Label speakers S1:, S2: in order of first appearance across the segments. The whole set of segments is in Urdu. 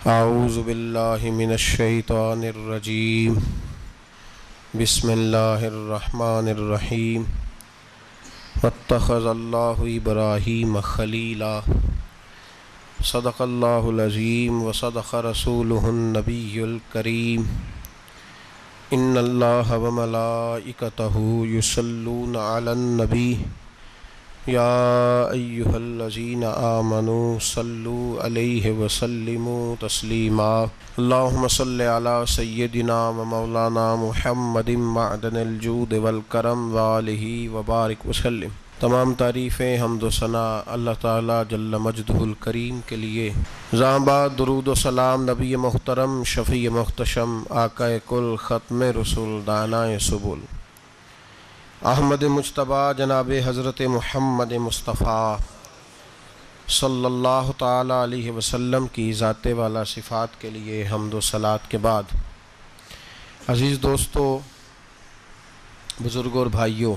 S1: اعوذ باللہ من الشیطان الرجیم بسم اللہ الرحمن الرحیم واتخذ اللہ ابراہیم خلیلا صدق اللہ العظیم وصدق رسولہ النبی الکریم ان اللہ وملائکتہ یصلون علی النبی یا ایہا الذین آمنوا صلوا علیہ وسلموا تسلیما اللہم صل علی سیدنا و مولانا محمد معدن الجود والکرم وآلہ وبارک وسلم۔ تمام تعریفیں حمد و ثنا اللہ تعالیٰ جل مجدہ الکریم کے لیے۔ زاں بعد درود و سلام نبی محترم شفیع محتشم آقا کل ختم رسول دانائے سبل احمد مجتبیٰ جناب حضرت محمد مصطفیٰ صلی اللہ تعالیٰ علیہ وسلم کی ذات والا صفات کے لیے حمد و صلات کے بعد، عزیز دوستو، بزرگوں اور بھائیوں،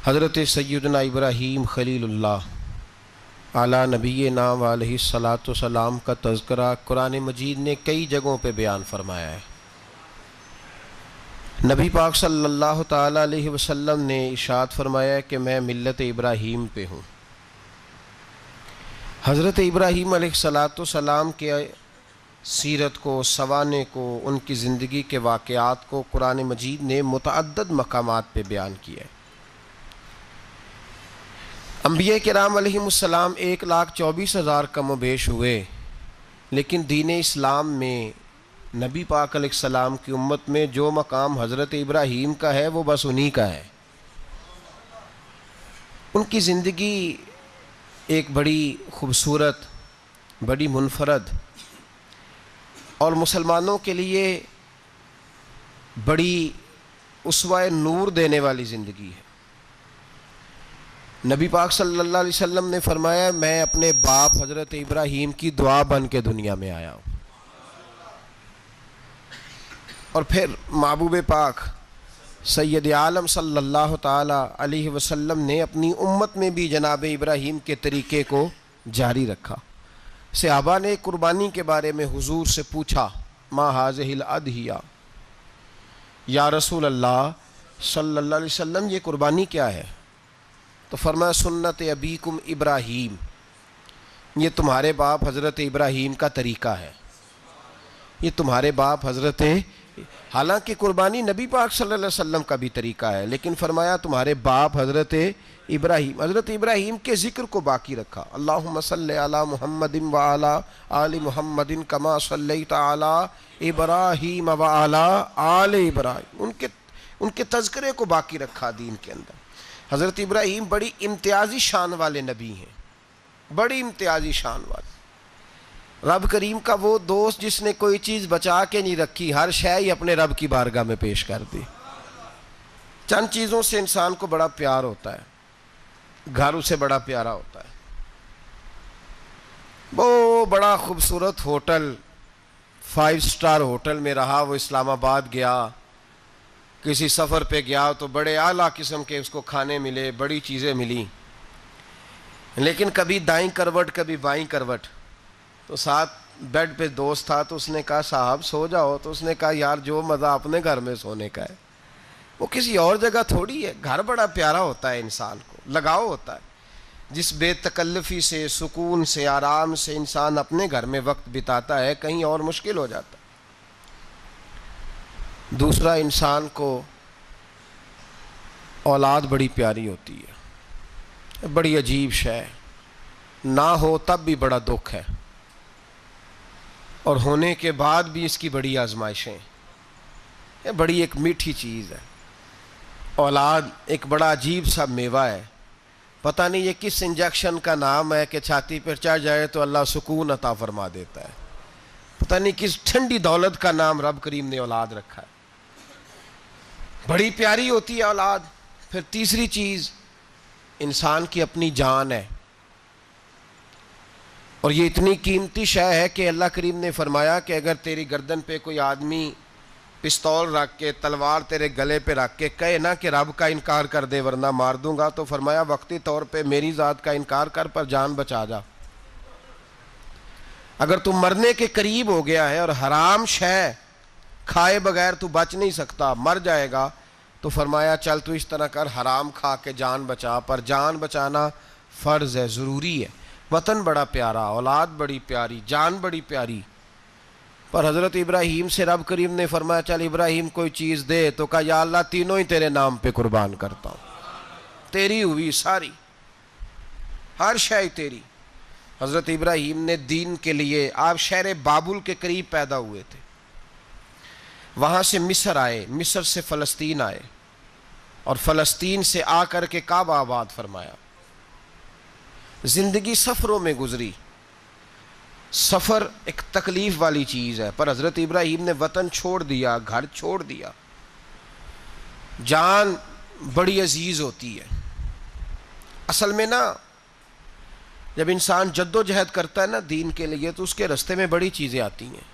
S1: حضرت سیدنا ابراہیم خلیل اللہ علی نبینا و علیہ الصلاۃ والسلام کا تذکرہ قرآن مجید نے کئی جگہوں پہ بیان فرمایا ہے۔ نبی پاک صلی اللہ تعالیٰ علیہ وسلم نے ارشاد فرمایا ہے کہ میں ملت ابراہیم پہ ہوں۔ حضرت ابراہیم علیہ الصلاۃ والسلام کے سیرت کو، سوانح کو، ان کی زندگی کے واقعات کو قرآن مجید نے متعدد مقامات پہ بیان کیا ہے۔ انبیاء کرام علیہم السلام 1,24,000 کم و بیش ہوئے، لیکن دین اسلام میں نبی پاک علیہ السلام کی امت میں جو مقام حضرت ابراہیم کا ہے وہ بس انہی کا ہے۔ ان کی زندگی ایک بڑی خوبصورت، بڑی منفرد اور مسلمانوں کے لیے بڑی اسوہ نور دینے والی زندگی ہے۔ نبی پاک صلی اللہ علیہ وسلم نے فرمایا، میں اپنے باپ حضرت ابراہیم کی دعا بن کے دنیا میں آیا ہوں۔ اور پھر محبوب پاک سید عالم صلی اللہ تعالیٰ علیہ وسلم نے اپنی امت میں بھی جناب ابراہیم کے طریقے کو جاری رکھا۔ صحابہ نے قربانی کے بارے میں حضور سے پوچھا، ما ہذہ الاضحیہ، یا رسول اللہ صلی اللہ علیہ وسلم یہ قربانی کیا ہے؟ تو فرمایا، سنت ابیکم ابراہیم، یہ تمہارے باپ حضرت ابراہیم کا طریقہ ہے، یہ تمہارے باپ حضرت، حالانکہ قربانی نبی پاک صلی اللہ علیہ وسلم کا بھی طریقہ ہے، لیکن فرمایا تمہارے باپ حضرت ابراہیم کے ذکر کو باقی رکھا۔ اللہم صلی علی محمد وعلی آل محمد کما صلیت علی ابراہیم وعلی آل ابراہیم، ان کے تذکرے کو باقی رکھا دین کے اندر۔ حضرت ابراہیم بڑی امتیازی شان والے نبی ہیں، بڑی امتیازی شان والے۔ رب کریم کا وہ دوست جس نے کوئی چیز بچا کے نہیں رکھی، ہر شے ہی اپنے رب کی بارگاہ میں پیش کر دی۔ چند چیزوں سے انسان کو بڑا پیار ہوتا ہے، گھر اسے بڑا پیارا ہوتا ہے۔ وہ بڑا خوبصورت ہوٹل، 5 سٹار ہوٹل میں رہا، وہ اسلام آباد گیا، کسی سفر پہ گیا تو بڑے اعلیٰ قسم کے اس کو کھانے ملے، بڑی چیزیں ملی، لیکن کبھی دائیں کروٹ کبھی بائیں کروٹ۔ تو ساتھ بیڈ پہ دوست تھا تو اس نے کہا، صاحب سو جاؤ، تو اس نے کہا، یار جو مزہ اپنے گھر میں سونے کا ہے وہ کسی اور جگہ تھوڑی ہے۔ گھر بڑا پیارا ہوتا ہے، انسان کو لگاؤ ہوتا ہے، جس بے تکلفی سے، سکون سے، آرام سے انسان اپنے گھر میں وقت بتاتا ہے، کہیں اور مشکل ہو جاتا ہے۔ دوسرا، انسان کو اولاد بڑی پیاری ہوتی ہے، بڑی عجیب شے، نہ ہو تب بھی بڑا دکھ ہے، اور ہونے کے بعد بھی اس کی بڑی آزمائشیں، یہ بڑی ایک میٹھی چیز ہے۔ اولاد ایک بڑا عجیب سا میوہ ہے، پتہ نہیں یہ کس انجیکشن کا نام ہے کہ چھاتی پر چڑھ جائے تو اللہ سکون عطا فرما دیتا ہے، پتہ نہیں کس ٹھنڈی دولت کا نام رب کریم نے اولاد رکھا ہے، بڑی پیاری ہوتی ہے اولاد۔ پھر تیسری چیز، انسان کی اپنی جان ہے، اور یہ اتنی قیمتی شے ہے کہ اللہ کریم نے فرمایا کہ اگر تیری گردن پہ کوئی آدمی پستول رکھ کے، تلوار تیرے گلے پہ رکھ کے کہے نا کہ رب کا انکار کر دے ورنہ مار دوں گا، تو فرمایا وقتی طور پہ میری ذات کا انکار کر پر جان بچا جا۔ اگر تو مرنے کے قریب ہو گیا ہے اور حرام شے کھائے بغیر تو بچ نہیں سکتا، مر جائے گا، تو فرمایا چل تو اس طرح کر، حرام کھا کے جان بچا. پر جان بچانا فرض ہے، ضروری ہے. وطن بڑا پیارا، اولاد بڑی پیاری، جان بڑی پیاری. پر حضرت ابراہیم سے رب کریم نے فرمایا چل ابراہیم کوئی چیز دے، تو کہا یا اللہ تینوں ہی تیرے نام پہ قربان کرتا ہوں، تیری ہوئی ساری، ہر شے تیری. حضرت ابراہیم نے دین کے لیے، آپ شہر بابل کے قریب پیدا ہوئے تھے، وہاں سے مصر آئے، مصر سے فلسطین آئے، اور فلسطین سے آ کر کے کعبہ آباد فرمایا. زندگی سفروں میں گزری. سفر ایک تکلیف والی چیز ہے، پر حضرت ابراہیم نے وطن چھوڑ دیا، گھر چھوڑ دیا. جان بڑی عزیز ہوتی ہے. اصل میں نا جب انسان جد و جہد کرتا ہے نا دین کے لیے، تو اس کے راستے میں بڑی چیزیں آتی ہیں.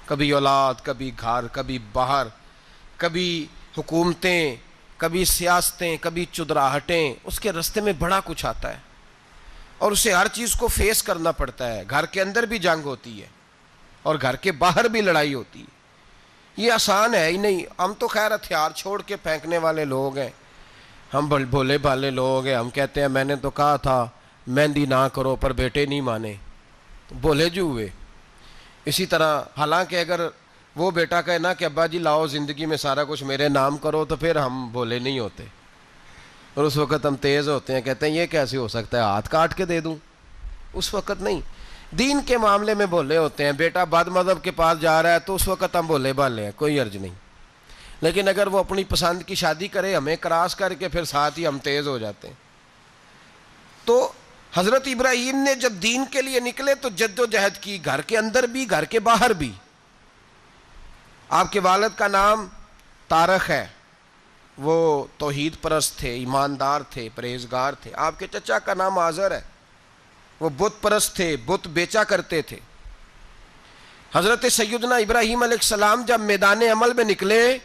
S1: کبھی اولاد، کبھی گھر، کبھی باہر، کبھی حکومتیں، کبھی سیاستیں، کبھی چدراہٹیں. اس کے راستے میں بڑا کچھ آتا ہے اور اسے ہر چیز کو فیس کرنا پڑتا ہے. گھر کے اندر بھی جنگ ہوتی ہے اور گھر کے باہر بھی لڑائی ہوتی ہے. یہ آسان ہے ہی نہیں. ہم تو خیر ہتھیار چھوڑ کے پھینکنے والے لوگ ہیں، ہم بھولے بھالے لوگ ہیں. ہم کہتے ہیں میں نے تو کہا تھا مہندی نہ کرو، پر بیٹے نہیں مانے، بولے جو ہوئے. اسی طرح حالانکہ اگر وہ بیٹا کہے نا کہ ابا جی لاؤ زندگی میں سارا کچھ میرے نام کرو، تو پھر ہم بولے نہیں ہوتے، اور اس وقت ہم تیز ہوتے ہیں، کہتے ہیں یہ کیسے ہو سکتا ہے، ہاتھ کاٹ کے دے دوں. اس وقت نہیں. دین کے معاملے میں بولے ہوتے ہیں. بیٹا بد مذہب کے پاس جا رہا ہے تو اس وقت ہم بولے بھالے ہیں، کوئی عرض نہیں. لیکن اگر وہ اپنی پسند کی شادی کرے ہمیں کراس کر کے، پھر ساتھ ہی ہم تیز ہو جاتے ہیں. تو حضرت ابراہیم نے جب دین کے لیے نکلے تو جد و جہد کی، گھر کے اندر بھی گھر کے باہر بھی. آپ کے والد کا نام طارق ہے، وہ توحید پرست تھے، ایماندار تھے، پرہیزگار تھے. آپ کے چچا کا نام آزر ہے، وہ بت پرست تھے، بت بیچا کرتے تھے. حضرت سیدنا ابراہیم علیہ السلام جب میدان عمل میں نکلے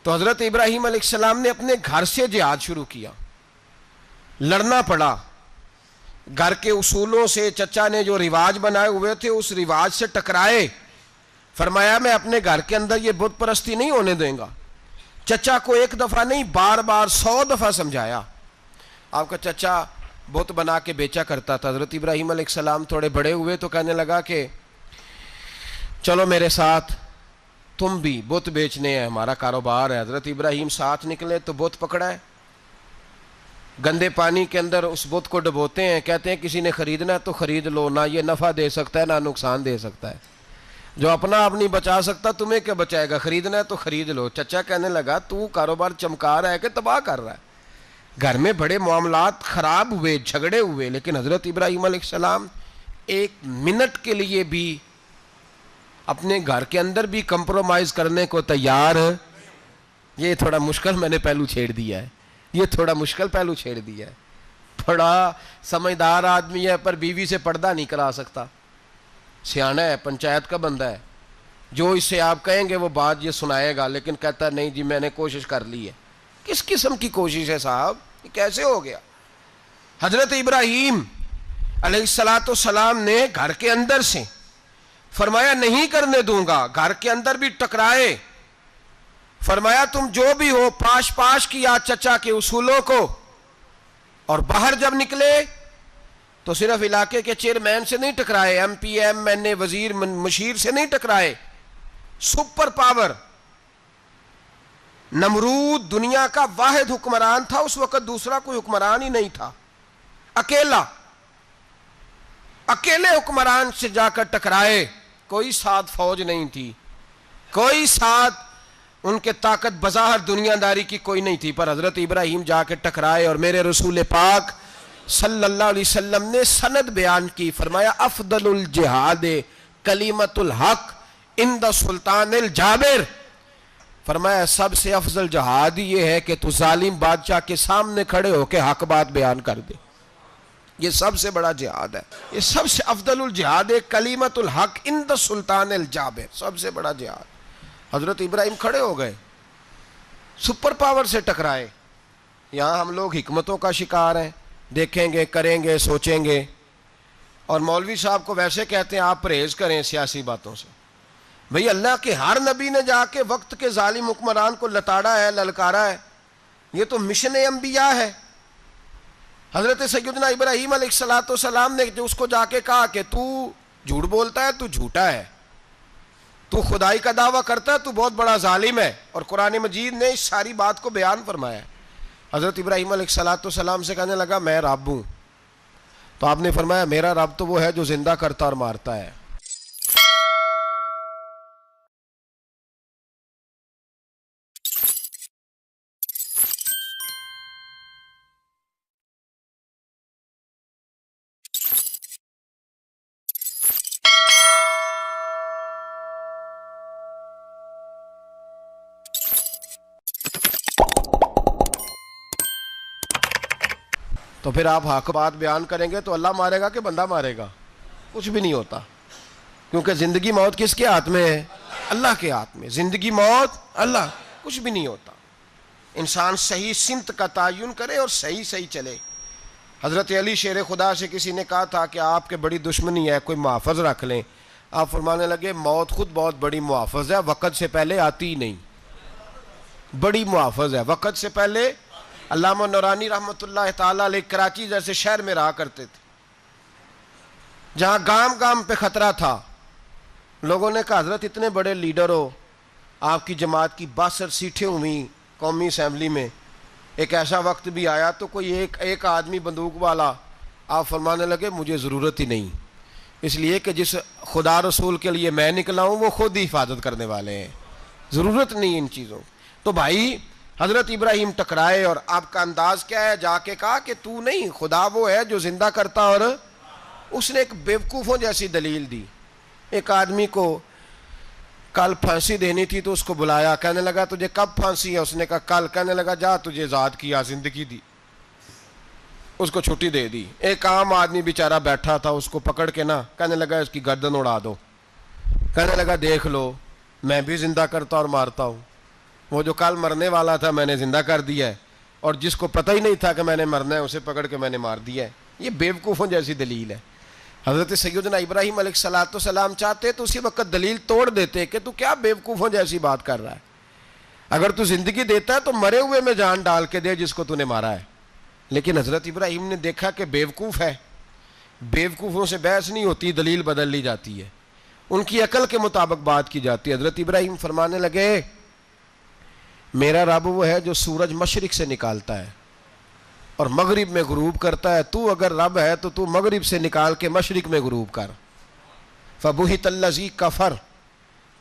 S1: تو حضرت ابراہیم علیہ السلام نے اپنے گھر سے جہاد شروع کیا. لڑنا پڑا. گھر کے اصولوں سے، چچا نے جو رواج بنائے ہوئے تھے اس رواج سے ٹکرائے. فرمایا میں اپنے گھر کے اندر یہ بت پرستی نہیں ہونے دیں گا. چچا کو ایک دفعہ نہیں، بار بار 100 دفعہ سمجھایا. آپ کا چچا بت بنا کے بیچا کرتا تھا. حضرت ابراہیم علیہ السلام تھوڑے بڑے ہوئے تو کہنے لگا کہ چلو میرے ساتھ، تم بھی بت بیچنے ہیں، ہمارا کاروبار ہے. حضرت ابراہیم ساتھ نکلے تو بت پکڑا ہے. گندے پانی کے اندر اس بت کو ڈبوتے ہیں، کہتے ہیں کسی نے خریدنا ہے تو خرید لو، نہ یہ نفع دے سکتا ہے نہ نقصان دے سکتا ہے. جو اپنا آپ نہیں بچا سکتا تمہیں کیا بچائے گا، خریدنا ہے تو خرید لو. چچا کہنے لگا تو کاروبار چمکا رہا ہے کہ تباہ کر رہا ہے. گھر میں بڑے معاملات خراب ہوئے، جھگڑے ہوئے، لیکن حضرت ابراہیم علیہ السلام ایک منٹ کے لیے بھی اپنے گھر کے اندر بھی کمپرومائز کرنے کو تیار. یہ تھوڑا مشکل میں نے پہلو چھیڑ دیا ہے، یہ تھوڑا مشکل پہلو چھیڑ دیا ہے. بڑا سمجھدار آدمی ہے پر بیوی سے پردہ نہیں کرا سکتا. سیانا ہے، پنچایت کا بندہ ہے، جو اس سے آپ کہیں گے وہ بات یہ سنائے گا، لیکن کہتا ہے نہیں جی میں نے کوشش کر لی ہے. کس قسم کی کوشش ہے صاحب، یہ کیسے ہو گیا؟ حضرت ابراہیم علیہ السلام نے گھر کے اندر سے فرمایا نہیں کرنے دوں گا. گھر کے اندر بھی ٹکرائے. فرمایا تم جو بھی ہو، پاش پاش کیا چچا کے اصولوں کو. اور باہر جب نکلے تو صرف علاقے کے چیئرمین سے نہیں ٹکرائے، ایم پی ایم این اے وزیر مشیر سے نہیں ٹکرائے. سپر پاور نمرود دنیا کا واحد حکمران تھا اس وقت، دوسرا کوئی حکمران ہی نہیں تھا. اکیلے حکمران سے جا کر ٹکرائے. کوئی ساتھ فوج نہیں تھی، کوئی ساتھ ان کے طاقت بظاہر دنیا داری کی کوئی نہیں تھی. پر حضرت ابراہیم جا کے ٹکرائے اور میرے رسول پاک صلی اللہ علیہ وسلم نے سند بیان کی. فرمایا افضل الجہاد کلمۃ الحق عند سلطان الجابر. فرمایا سب سے افضل جہاد یہ ہے کہ تو ظالم بادشاہ کے سامنے کھڑے ہو کے حق بات بیان کر دے. یہ سب سے بڑا جہاد ہے. یہ سب سے افضل الجہاد کلمۃ الحق عند سلطان الجابر، سب سے بڑا جہاد. حضرت ابراہیم کھڑے ہو گئے، سپر پاور سے ٹکرائے. یہاں ہم لوگ حکمتوں کا شکار ہیں، دیکھیں گے، کریں گے، سوچیں گے، اور مولوی صاحب کو ویسے کہتے ہیں آپ پرہیز کریں سیاسی باتوں سے. بھئی اللہ کے ہر نبی نے جا کے وقت کے ظالم حکمران کو لتاڑا ہے, للکارا ہے. یہ تو مشن انبیاء ہے. حضرت سیدنا ابراہیم علیہ السلام نے جو اس کو جا کے کہا کہ تو جھوٹ بولتا ہے, تو جھوٹا ہے, تو خدائی کا دعویٰ کرتا ہے, تو بہت بڑا ظالم ہے. اور قرآن مجید نے اس ساری بات کو بیان فرمایا ہے. حضرت ابراہیم علیہ السلام سے کہنے لگا میں رب ہوں. تو آپ نے فرمایا میرا رب تو وہ ہے جو زندہ کرتا اور مارتا ہے. تو پھر آپ حق بات بیان کریں گے تو اللہ مارے گا کہ بندہ مارے گا؟ کچھ بھی نہیں ہوتا, کیونکہ زندگی موت کس کے ہاتھ میں ہے؟ اللہ کے ہاتھ میں. زندگی موت اللہ, کچھ بھی نہیں ہوتا. انسان صحیح سمت کا تعین کرے اور صحیح چلے. حضرت علی شیر خدا سے کسی نے کہا تھا کہ آپ کے بڑی دشمنی ہے, کوئی محافظ رکھ لیں. آپ فرمانے لگے موت خود بہت بڑی محافظ ہے, وقت سے پہلے آتی ہی نہیں. بڑی محافظ ہے, وقت سے پہلے. علامہ نورانی رحمۃ اللہ تعالیٰ علیہ کراچی جیسے شہر میں رہا کرتے تھے, جہاں گام گام پہ خطرہ تھا. لوگوں نے کہا حضرت اتنے بڑے لیڈر ہو, آپ کی جماعت کی 62 سیٹیں ہوئیں قومی اسمبلی میں, ایک ایسا وقت بھی آیا تو کوئی ایک آدمی بندوق والا. آپ فرمانے لگے مجھے ضرورت ہی نہیں, اس لیے کہ جس خدا رسول کے لیے میں نکلا ہوں وہ خود ہی حفاظت کرنے والے ہیں, ضرورت نہیں ان چیزوں. تو بھائی حضرت ابراہیم ٹکرائے, اور آپ کا انداز کیا ہے؟ جا کے کہا کہ تو نہیں, خدا وہ ہے جو زندہ کرتا. اور اس نے ایک بیوقوفوں جیسی دلیل دی. ایک آدمی کو کل پھانسی دینی تھی تو اس کو بلایا, کہنے لگا تجھے کب پھانسی ہے؟ اس نے کہا کل. کہنے لگا جا تجھے آزاد کیا, زندگی دی, اس کو چھٹی دے دی. ایک عام آدمی بیچارہ بیٹھا تھا, اس کو پکڑ کے نا کہنے لگا اس کی گردن اڑا دو. کہنے لگا دیکھ لو میں بھی زندہ کرتا اور مارتا ہوں, وہ جو کل مرنے والا تھا میں نے زندہ کر دیا ہے, اور جس کو پتہ ہی نہیں تھا کہ میں نے مرنا ہے اسے پکڑ کے میں نے مار دیا ہے. یہ بیوقوفوں جیسی دلیل ہے. حضرت سیدنا ابراہیم علیہ السلام چاہتے تو اسی وقت دلیل توڑ دیتے کہ تو کیا بیوقوفوں جیسی بات کر رہا ہے, اگر تو زندگی دیتا ہے تو مرے ہوئے میں جان ڈال کے دے جس کو تو نے مارا ہے. لیکن حضرت ابراہیم نے دیکھا کہ بیوقوف ہے, بیوقوفوں سے بحث نہیں ہوتی, دلیل بدل لی جاتی ہے, ان کی عقل کے مطابق بات کی جاتی ہے. حضرت ابراہیم فرمانے لگے میرا رب وہ ہے جو سورج مشرق سے نکالتا ہے اور مغرب میں غروب کرتا ہے. تو اگر رب ہے تو تو مغرب سے نکال کے مشرق میں غروب کر. فبہت الذی کفر,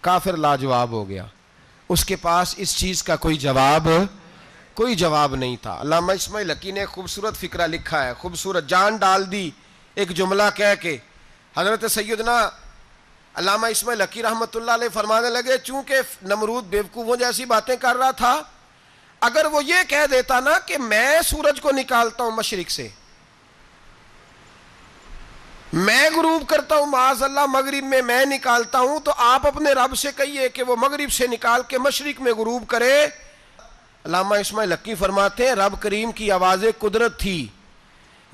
S1: کافر لاجواب ہو گیا, اس کے پاس اس چیز کا کوئی جواب نہیں تھا. علامہ اسماعیل حقی نے خوبصورت فقرہ لکھا ہے, خوبصورت, جان ڈال دی ایک جملہ کہہ کے. حضرت سیدنا علامہ اسماعیل حقی رحمۃ اللہ علیہ فرمانے لگے چونکہ نمرود بیوقوفوں جیسی باتیں کر رہا تھا, اگر وہ یہ کہہ دیتا نا کہ میں سورج کو نکالتا ہوں مشرق سے, میں غروب کرتا ہوں معاذ اللہ مغرب میں نکالتا ہوں, تو آپ اپنے رب سے کہیے کہ وہ مغرب سے نکال کے مشرق میں غروب کرے. علامہ اسماعیل حقی فرماتے ہیں رب کریم کی آواز قدرت تھی,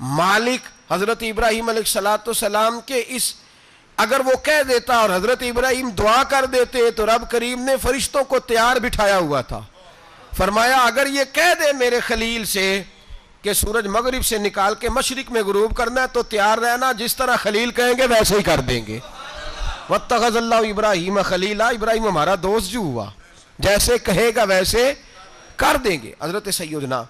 S1: مالک حضرت ابراہیم علیہ السلام کے اس, اگر وہ کہہ دیتا اور حضرت ابراہیم دعا کر دیتے تو رب کریم نے فرشتوں کو تیار بٹھایا ہوا تھا. فرمایا اگر یہ کہہ دے میرے خلیل سے کہ سورج مغرب سے نکال کے مشرق میں غروب کرنا ہے تو تیار رہنا, جس طرح خلیل کہیں گے ویسے ہی کر دیں گے. واتخذ اللہ ابراہیم خلیلا, ابراہیم ہمارا دوست جو ہوا, جیسے کہے گا ویسے کر دیں گے. حضرت سیدنا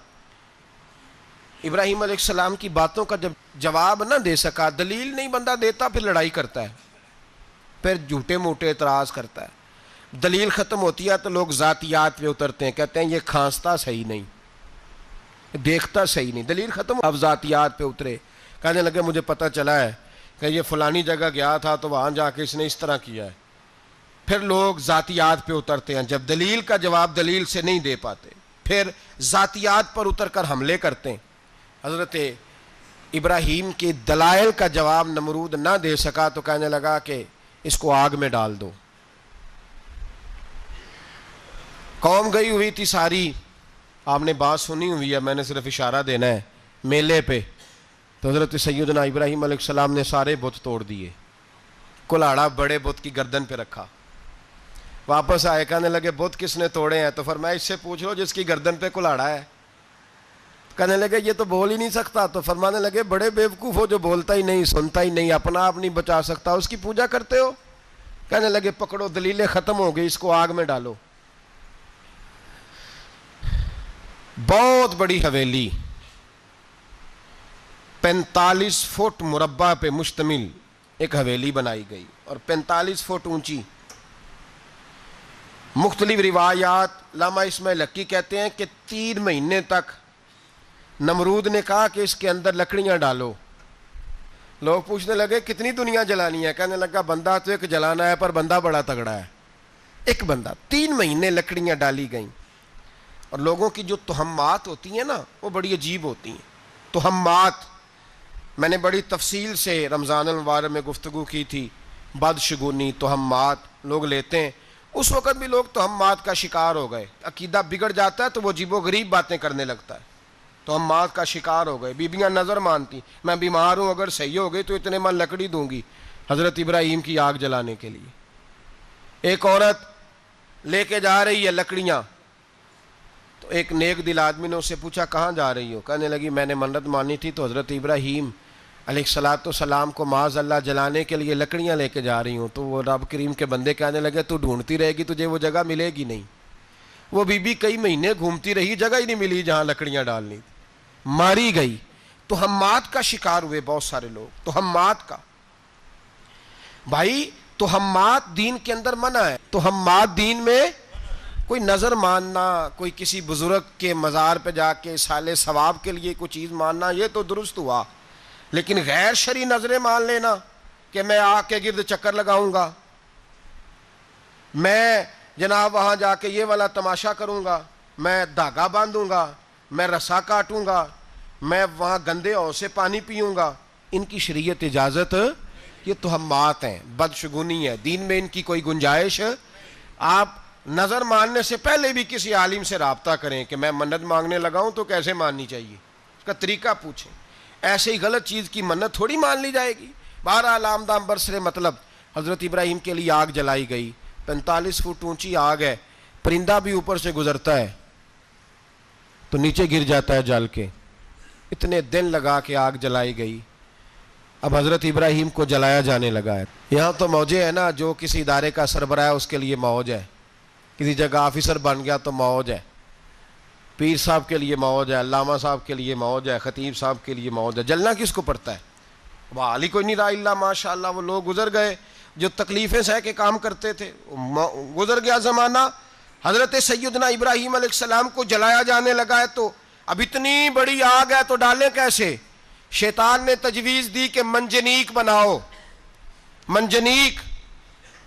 S1: ابراہیم علیہ السلام کی باتوں کا جب جواب نہ دے سکا, دلیل نہیں بندہ دیتا, پھر لڑائی کرتا ہے, پھر جھوٹے موٹے اعتراض کرتا ہے. دلیل ختم ہوتی ہے تو لوگ ذاتیات پہ اترتے ہیں, کہتے ہیں یہ کھانستا صحیح نہیں, دیکھتا صحیح نہیں. دلیل ختم, اب ذاتیات پہ اترے, کہنے لگے مجھے پتہ چلا ہے کہ یہ فلانی جگہ گیا تھا تو وہاں جا کے اس نے اس طرح کیا ہے. پھر لوگ ذاتیات پہ اترتے ہیں, جب دلیل کا جواب دلیل سے نہیں دے پاتے پھر ذاتیات پر اتر کر حملے کرتے ہیں. حضرت ابراہیم کے دلائل کا جواب نمرود نہ دے سکا تو کہنے لگا کہ اس کو آگ میں ڈال دو. قوم گئی ہوئی تھی ساری, آپ نے بات سنی ہوئی ہے, میں نے صرف اشارہ دینا ہے, میلے پہ تو حضرت سیدنا ابراہیم علیہ السلام نے سارے بت توڑ دیے، کلاڑا بڑے بت کی گردن پہ رکھا، واپس آئے کہنے لگے بت کس نے توڑے ہیں؟ تو فرمایا اس سے پوچھ لو جس کی گردن پہ کلاڑا ہے۔ کہنے لگے یہ تو بول ہی نہیں سکتا، تو فرمانے لگے بڑے بیوقوف ہو، جو بولتا ہی نہیں، سنتا ہی نہیں، اپنا آپ نہیں بچا سکتا، اس کی پوجا کرتے ہو؟ کہنے لگے پکڑو، دلیلیں ختم ہو گئی، اس کو آگ میں ڈالو۔ بہت بڑی حویلی 45 فٹ مربع پہ مشتمل ایک حویلی بنائی گئی اور 45 فٹ اونچی۔ مختلف روایات، علامہ اسماعیل حقی کہتے ہیں کہ 3 مہینے تک نمرود نے کہا کہ اس کے اندر لکڑیاں ڈالو۔ لوگ پوچھنے لگے کتنی دنیا جلانی ہے؟ کہنے لگا بندہ تو ایک جلانا ہے، پر بندہ بڑا تگڑا ہے، ایک بندہ۔ 3 مہینے لکڑیاں ڈالی گئیں، اور لوگوں کی جو تہمات ہوتی ہیں نا وہ بڑی عجیب ہوتی ہیں۔ تہمات میں نے بڑی تفصیل سے رمضان المبارک میں گفتگو کی تھی، بدشگونی، تہمات لوگ لیتے ہیں۔ اس وقت بھی لوگ تہمات کا شکار ہو گئے، عقیدہ بگڑ جاتا ہے تو وہ عجیب و غریب باتیں کرنے لگتا ہے، تہمات کا شکار ہو گئے۔ بیبیاں نظر مانتی، میں بیمار ہوں، اگر صحیح ہو گئی تو اتنے من لکڑی دوں گی حضرت ابراہیم کی آگ جلانے کے لیے۔ ایک عورت لے کے جا رہی ہے لکڑیاں، تو ایک نیک دل آدمی نے اس سے پوچھا کہاں جا رہی ہو؟ کہنے لگی میں نے منت مانی تھی تو حضرت ابراہیم علیہ السلام کو معاذ اللہ جلانے کے لیے لکڑیاں لے کے جا رہی ہوں۔ تو وہ رب کریم کے بندے کہنے لگے تو ڈھونڈتی رہے گی، تجھے وہ جگہ ملے گی نہیں۔ وہ بی بی کئی مہینے گھومتی رہی، جگہ ہی نہیں ملی جہاں لکڑیاں ڈالنی تھی، ماری گئی۔ تہمات کا شکار ہوئے بہت سارے لوگ، تہمات کا۔ بھائی تہمات دین کے اندر منع ہے، تہمات دین میں کوئی نظر ماننا، کوئی کسی بزرگ کے مزار پہ جا کے سالے ثواب کے لیے کوئی چیز ماننا، یہ تو درست ہوا، لیکن غیر شرعی نظریں مان لینا کہ میں آگ کے گرد چکر لگاؤں گا، میں جناب وہاں جا کے یہ والا تماشا کروں گا، میں دھاگا باندھوں گا، میں رسا کاٹوں گا، میں وہاں گندے ہو سے پانی پیوں گا، ان کی شریعت اجازت؟ یہ تہمات ہیں، بدشگونی ہے، دین میں ان کی کوئی گنجائش؟ آپ نظر ماننے سے پہلے بھی کسی عالم سے رابطہ کریں کہ میں منت مانگنے لگاؤں تو کیسے ماننی چاہیے، اس کا طریقہ پوچھیں۔ ایسے ہی غلط چیز کی منت تھوڑی مان لی جائے گی۔ بہرحال آمدام برسر مطلب حضرت ابراہیم کے لیے آگ جلائی گئی، 45 فٹ اونچی آگ ہے، پرندہ بھی اوپر سے گزرتا ہے تو نیچے گر جاتا ہے جل کے۔ اتنے دن لگا کے آگ جلائی گئی۔ اب حضرت ابراہیم کو جلایا جانے لگا ہے۔ یہاں تو موجیں ہے نا، جو کسی ادارے کا سربراہ ہے اس کے لیے موج ہے، کسی جگہ آفیسر بن گیا تو موج ہے، پیر صاحب کے لیے موج ہے، علامہ صاحب کے لیے موج ہے، خطیب صاحب کے لیے موج ہے۔ جلنا کس کو پڑتا ہے؟ وہ حال ہی کوئی نہیں رہا الا ماشاء اللہ، وہ لوگ گزر گئے جو تکلیفیں سہ کے کام کرتے تھے، گزر گیا زمانہ۔ حضرت سیدنا ابراہیم علیہ السلام کو جلایا جانے لگا ہے، تو اب اتنی بڑی آگ ہے تو ڈالیں کیسے؟ شیطان نے تجویز دی کہ منجنیق بناؤ، منجنیق،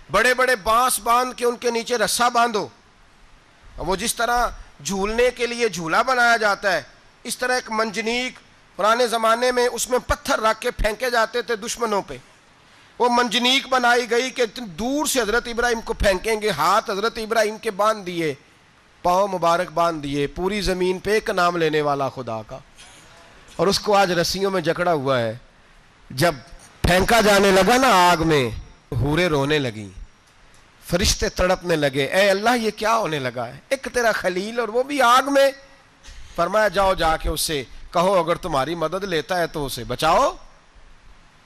S1: بڑے بڑے بانس باندھ کے ان کے نیچے رسا باندھو۔ وہ جس طرح جھولنے کے لیے جھولا بنایا جاتا ہے، اس طرح ایک منجنیق پرانے زمانے میں اس میں پتھر رکھ کے پھینکے جاتے تھے دشمنوں پہ، وہ منجنیق بنائی گئی کہ دور سے حضرت ابراہیم کو پھینکیں گے۔ ہاتھ حضرت ابراہیم کے باندھ دیے، پاؤں مبارک باندھ دیے، پوری زمین پہ ایک نام لینے والا خدا کا، اور اس کو آج رسیوں میں جکڑا ہوا ہے۔ جب پھینکا جانے لگا نا آگ میں، حوریں رونے لگیں، فرشتے تڑپنے لگے، اے اللہ یہ کیا ہونے لگا ہے؟ ایک تیرا خلیل اور وہ بھی آگ میں۔ فرمایا جاؤ جا کے اس سے کہو اگر تمہاری مدد لیتا ہے تو اسے بچاؤ۔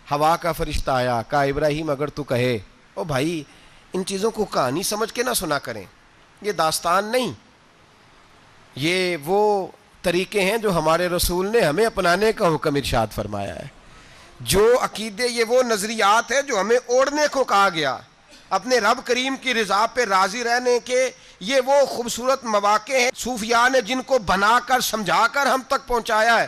S1: ہوا کا فرشتہ آیا، کہا ابراہیم اگر تو کہے۔ او بھائی ان چیزوں کو کہانی سمجھ کے نہ سنا کریں، یہ داستان نہیں، یہ وہ طریقے ہیں جو ہمارے رسول نے ہمیں اپنانے کا حکم ارشاد فرمایا ہے، جو عقیدے، یہ وہ نظریات ہے جو ہمیں اوڑھنے کو کہا گیا، اپنے رب کریم کی رضا پہ راضی رہنے کے یہ وہ خوبصورت مواقع ہیں صوفیاء نے جن کو بنا کر سمجھا کر ہم تک پہنچایا ہے۔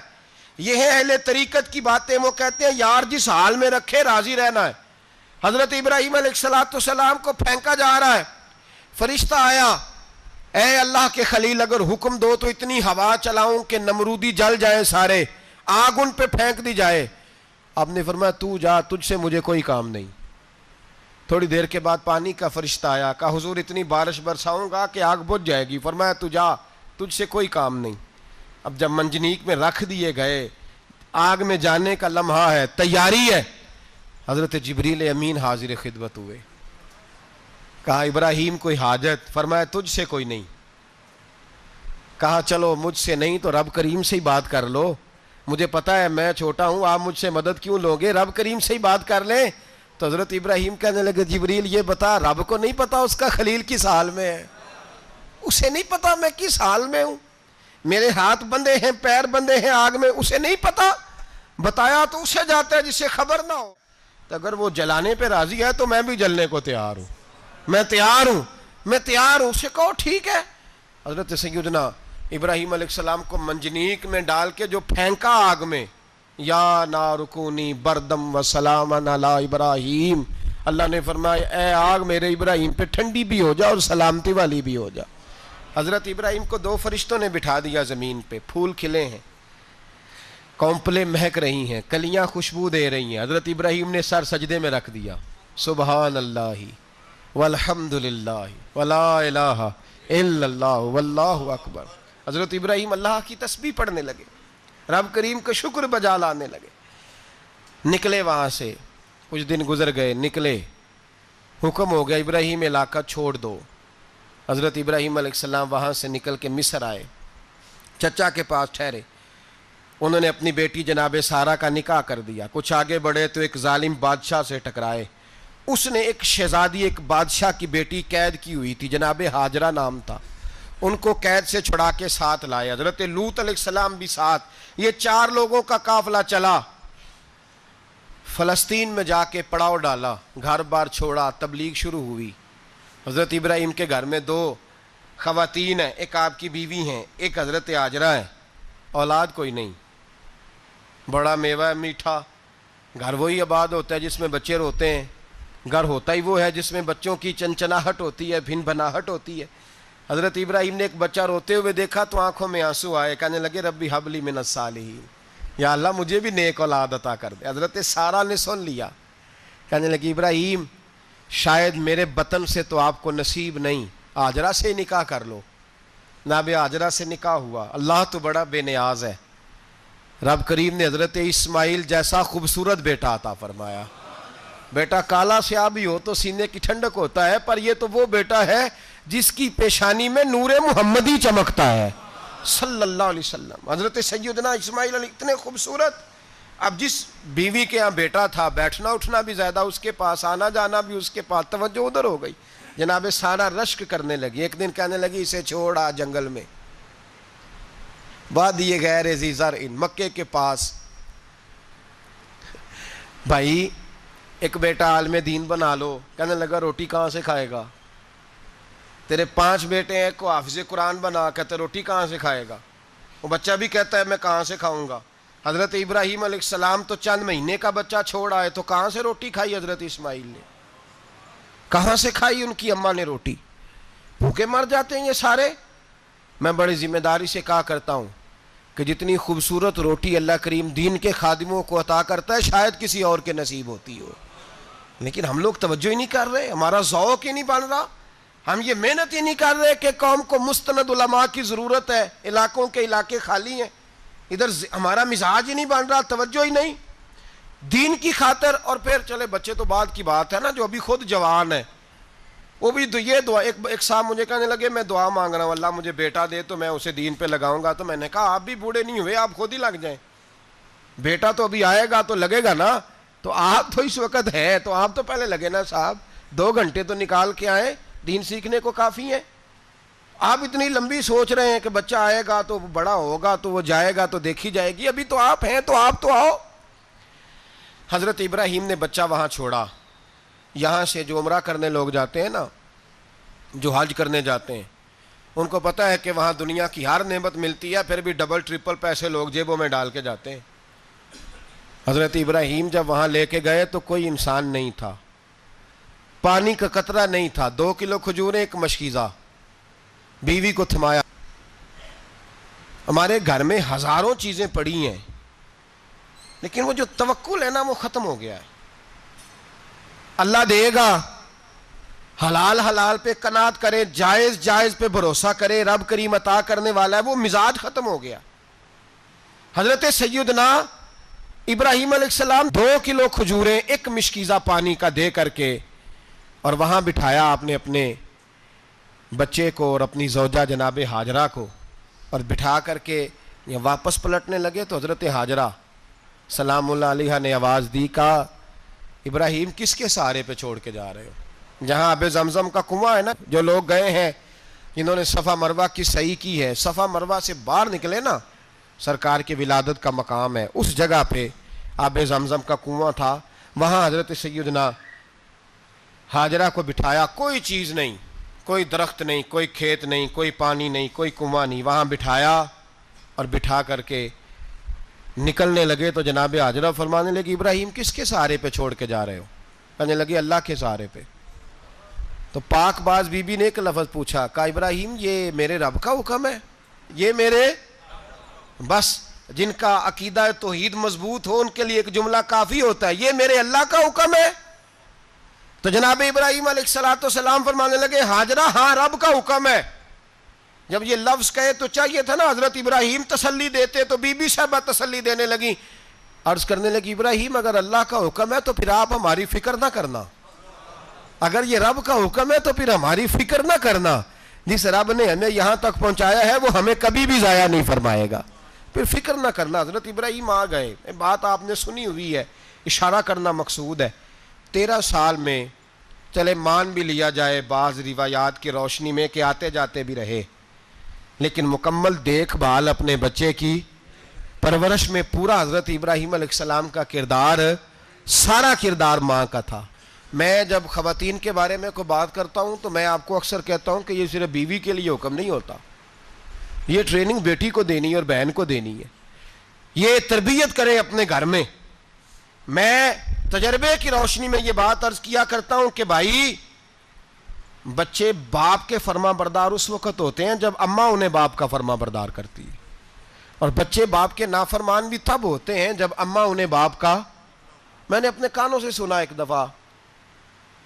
S1: یہ ہے اہل طریقت کی باتیں، وہ کہتے ہیں یار جس حال میں رکھے راضی رہنا ہے۔ حضرت ابراہیم علیہ السلام کو پھینکا جا رہا ہے، فرشتہ آیا، اے اللہ کے خلیل اگر حکم دو تو اتنی ہوا چلاؤں کہ نمرودی جل جائیں سارے، آگ ان پہ پھینک دی جائے۔ آپ نے فرمایا تو جا، تجھ سے مجھے کوئی کام نہیں۔ تھوڑی دیر کے بعد پانی کا فرشتہ آیا، کہا حضور اتنی بارش برساؤں گا کہ آگ بجھ جائے گی۔ فرمایا تو جا، تجھ سے کوئی کام نہیں۔ اب جب منجنیق میں رکھ دیے گئے، آگ میں جانے کا لمحہ ہے، تیاری ہے، حضرت جبریل امین حاضر خدمت ہوئے. کہا ابراہیم کوئی حاجت؟ فرمایا تجھ سے کوئی نہیں. کہا چلو مجھ سے نہیں تو رب کریم سے ہی بات کر لو، مجھے پتا ہے میں چھوٹا ہوں، آپ مجھ سے مدد کیوں لو گے، رب کریم سے ہی بات کر لیں. تو حضرت ابراہیم کہنے لگے جبریل یہ بتا، رب کو نہیں پتا اس کا خلیل کس حال میں ہے؟ اسے نہیں پتا میں کس حال میں ہوں، میرے ہاتھ بندھے ہیں، پیر بندھے ہیں آگ میں، اسے نہیں پتا، بتایا تو اسے جاتا ہے جسے خبر نہ ہو. تو اگر وہ جلانے پہ راضی ہے تو میں بھی جلنے کو تیار ہوں، میں تیار ہوں، میں تیار ہوں. اسے کہو ٹھیک ہے. حضرت سیدنا ابراہیم علیہ السلام کو منجنیق میں ڈال کے جو پھینکا آگ میں، یا نار کونی بردم و سلاما علی ابراہیم، اللہ نے فرمایا اے آگ میرے ابراہیم پہ ٹھنڈی بھی ہو جا اور سلامتی والی بھی ہو جا. حضرت ابراہیم کو 2 فرشتوں نے بٹھا دیا زمین پہ، پھول کھلے ہیں، کونپلیں مہک رہی ہیں، کلیاں خوشبو دے رہی ہیں. حضرت ابراہیم نے سر سجدے میں رکھ دیا، سبحان اللہ والحمد للہ ولا الہ الا اللہ واللہ اکبر. حضرت ابراہیم اللہ کی تسبیح پڑھنے لگے، رب کریم کا شکر بجا لانے لگے. نکلے وہاں سے، کچھ دن گزر گئے، نکلے، حکم ہو گیا ابراہیم علاقہ چھوڑ دو. حضرت ابراہیم علیہ السلام وہاں سے نکل کے مصر آئے، چچا کے پاس ٹھہرے. انہوں نے اپنی بیٹی جناب سارہ کا نکاح کر دیا. کچھ آگے بڑھے تو ایک ظالم بادشاہ سے ٹکرائے. اس نے ایک شہزادی، ایک بادشاہ کی بیٹی قید کی ہوئی تھی، جناب ہاجرہ نام تھا، ان کو قید سے چھڑا کے ساتھ لائے. حضرت لوط علیہ السلام بھی ساتھ. یہ 4 لوگوں کا قافلہ چلا، فلسطین میں جا کے پڑاؤ ڈالا، گھر بار چھوڑا، تبلیغ شروع ہوئی. حضرت ابراہیم کے گھر میں 2 خواتین ہیں، ایک آپ کی بیوی ہیں، ایک حضرت ہاجرہ ہے. اولاد کوئی نہیں، بڑا میوہ ہے میٹھا. گھر وہی آباد ہوتا ہے جس میں بچے روتے ہیں، گھر ہوتا ہی وہ ہے جس میں بچوں کی چنچناہٹ ہوتی ہے، بھن بھناہٹ ہوتی ہے. حضرت ابراہیم نے ایک بچہ روتے ہوئے دیکھا تو آنکھوں میں آنسو آئے، کہنے لگے ربی حب لی من الصالحین، یا اللہ مجھے بھی نیک اولاد عطا کر دے. حضرت سارہ نے سن لیا، کہنے لگی ابراہیم شاید میرے بطن سے تو آپ کو نصیب نہیں، ہاجرہ سے نکاح کر لو. جناب ہاجرہ سے نکاح ہوا. اللہ تو بڑا بے نیاز ہے، رب کریم نے حضرت اسماعیل جیسا خوبصورت بیٹا عطا فرمایا. بیٹا کالا سیاہ بھی ہو تو سینے کی ٹھنڈک ہوتا ہے، پر یہ تو وہ بیٹا ہے جس کی پیشانی میں نور محمدی چمکتا ہے صلی اللہ علیہ وسلم. حضرت سیدنا اسماعیل علیہ اتنے خوبصورت. اب جس بیوی کے ہاں بیٹا تھا، بیٹھنا اٹھنا بھی زیادہ اس کے پاس، آنا جانا بھی اس کے پاس، توجہ ادھر ہو گئی. جناب سارہ رشک کرنے لگی. ایک دن کہنے لگی اسے چھوڑ آ جنگل میں، وادی غیر ذی زرع، مکے کے پاس. بھائی ایک بیٹا عالم دین بنا لو. کہنے لگا روٹی کہاں سے کھائے گا؟ تیرے 5 بیٹے ہیں، کو حافظ قرآن بنا، کہتے روٹی کہاں سے کھائے گا؟ وہ بچہ بھی کہتا ہے میں کہاں سے کھاؤں گا. حضرت ابراہیم علیہ السلام تو چند مہینے کا بچہ چھوڑ آئے، تو کہاں سے روٹی کھائی حضرت اسماعیل نے؟ کہاں سے کھائی ان کی اماں نے روٹی؟ بھوکے مر جاتے ہیں یہ سارے. میں بڑی ذمہ داری سے کہا کرتا ہوں کہ جتنی خوبصورت روٹی اللہ کریم دین کے خادموں کو عطا کرتا ہے شاید کسی اور کے نصیب ہوتی ہو، لیکن ہم لوگ توجہ ہی نہیں کر رہے، ہمارا ذوق ہی نہیں بن رہا، ہم یہ محنت ہی نہیں کر رہے کہ قوم کو مستند علماء کی ضرورت ہے. علاقوں کے علاقے خالی ہیں، ادھر ہمارا مزاج ہی نہیں بن رہا، توجہ ہی نہیں دین کی خاطر. اور پھر چلے بچے تو بعد کی بات ہے نا، جو ابھی خود جوان ہے وہ بھی یہ دعا. ایک صاحب مجھے کہنے لگے میں دعا مانگ رہا ہوں اللہ مجھے بیٹا دے تو میں اسے دین پہ لگاؤں گا. تو میں نے کہا آپ بھی بوڑھے نہیں ہوئے، آپ خود ہی لگ جائیں، بیٹا تو ابھی آئے گا تو لگے گا نا. تو آپ تو اس وقت ہے تو آپ تو پہلے لگے نا صاحب، 2 گھنٹے تو نکال کے آئیں، دین سیکھنے کو کافی ہے. آپ اتنی لمبی سوچ رہے ہیں کہ بچہ آئے گا تو بڑا ہوگا تو وہ جائے گا تو دیکھی جائے گی، ابھی تو آپ ہیں تو آپ تو آؤ. حضرت ابراہیم نے بچہ وہاں چھوڑا. یہاں سے جو عمرہ کرنے لوگ جاتے ہیں نا، جو حج کرنے جاتے ہیں، ان کو پتہ ہے کہ وہاں دنیا کی ہر نعمت ملتی ہے، پھر بھی ڈبل ٹرپل پیسے لوگ جیبوں میں ڈال کے جاتے ہیں. حضرت ابراہیم جب وہاں لے کے گئے تو کوئی انسان نہیں تھا، پانی کا قطرہ نہیں تھا، 2 کلو کھجوریں، ایک مشکیزہ. بیوی کو تھمایا. ہمارے گھر میں ہزاروں چیزیں پڑی ہیں لیکن وہ جو توکل ہے نا وہ ختم ہو گیا ہے. اللہ دے گا، حلال حلال پہ قناعت کرے، جائز جائز پہ بھروسہ کرے، رب کریم عطا کرنے والا ہے، وہ مزاج ختم ہو گیا. حضرت سیدنا ابراہیم علیہ السلام 2 کلو کھجوریں 1 مشکیزہ پانی کا دے کر کے اور وہاں بٹھایا آپ نے اپنے بچے کو اور اپنی زوجہ جناب ہاجرہ کو، اور بٹھا کر کے یہ واپس پلٹنے لگے تو حضرت ہاجرہ سلام اللہ علیہ نے آواز دی، کہا ابراہیم کس کے سہارے پہ چھوڑ کے جا رہے ہو؟ جہاں آب زمزم کا کنواں ہے نا، جو لوگ گئے ہیں جنہوں نے صفا مروہ کی صحیح کی ہے، صفا مروہ سے باہر نکلے نا، سرکار کی ولادت کا مقام ہے، اس جگہ پہ آب زمزم کا کنواں تھا، وہاں حضرت سیدنا ہاجرہ کو بٹھایا، کوئی چیز نہیں، کوئی درخت نہیں، کوئی کھیت نہیں، کوئی پانی نہیں، کوئی کنواں نہیں، وہاں بٹھایا اور بٹھا کر کے نکلنے لگے تو جناب ہاجرہ فرمانے لگی ابراہیم کس کے سہارے پہ چھوڑ کے جا رہے ہو؟ کہنے لگی اللہ کے سہارے پہ۔ تو پاک باز بی بی نے ایک لفظ پوچھا، کہا ابراہیم یہ میرے رب کا حکم ہے، یہ میرے، بس جن کا عقیدہ توحید مضبوط ہو ان کے لیے ایک جملہ کافی ہوتا ہے، یہ میرے اللہ کا حکم ہے۔ تو جناب ابراہیم علیہ السلام فرمانے لگے ہاجرہ ہاں رب کا حکم ہے۔ جب یہ لفظ کہے تو چاہیے تھا نا حضرت ابراہیم تسلی دیتے، تو بی بی صاحبہ تسلی دینے لگی، عرض کرنے لگی ابراہیم اگر اللہ کا حکم ہے تو پھر آپ ہماری فکر نہ کرنا، اگر یہ رب کا حکم ہے تو پھر ہماری فکر نہ کرنا، جس رب نے ہمیں یہاں تک پہنچایا ہے وہ ہمیں کبھی بھی ضائع نہیں فرمائے گا، پھر فکر نہ کرنا۔ حضرت ابراہیم آ گئے، بات آپ نے سنی ہوئی ہے، اشارہ کرنا مقصود ہے۔ 13 سال میں چلے مان بھی لیا جائے بعض روایات کی روشنی میں کہ آتے جاتے بھی رہے، لیکن مکمل دیکھ بھال اپنے بچے کی پرورش میں پورا حضرت ابراہیم علیہ السلام کا کردار، سارا کردار ماں کا تھا۔ میں جب خواتین کے بارے میں کوئی بات کرتا ہوں تو میں آپ کو اکثر کہتا ہوں کہ یہ صرف بیوی کے لیے حکم نہیں ہوتا، یہ ٹریننگ بیٹی کو دینی ہے اور بہن کو دینی ہے، یہ تربیت کریں اپنے گھر میں۔ میں تجربے کی روشنی میں یہ بات عرض کیا کرتا ہوں کہ بھائی بچے باپ کے فرما بردار اس وقت ہوتے ہیں جب اماں انہیں باپ کا فرما بردار کرتی ہے، اور بچے باپ کے نافرمان بھی تب ہوتے ہیں جب اماں انہیں باپ کا، میں نے اپنے کانوں سے سنا ایک دفعہ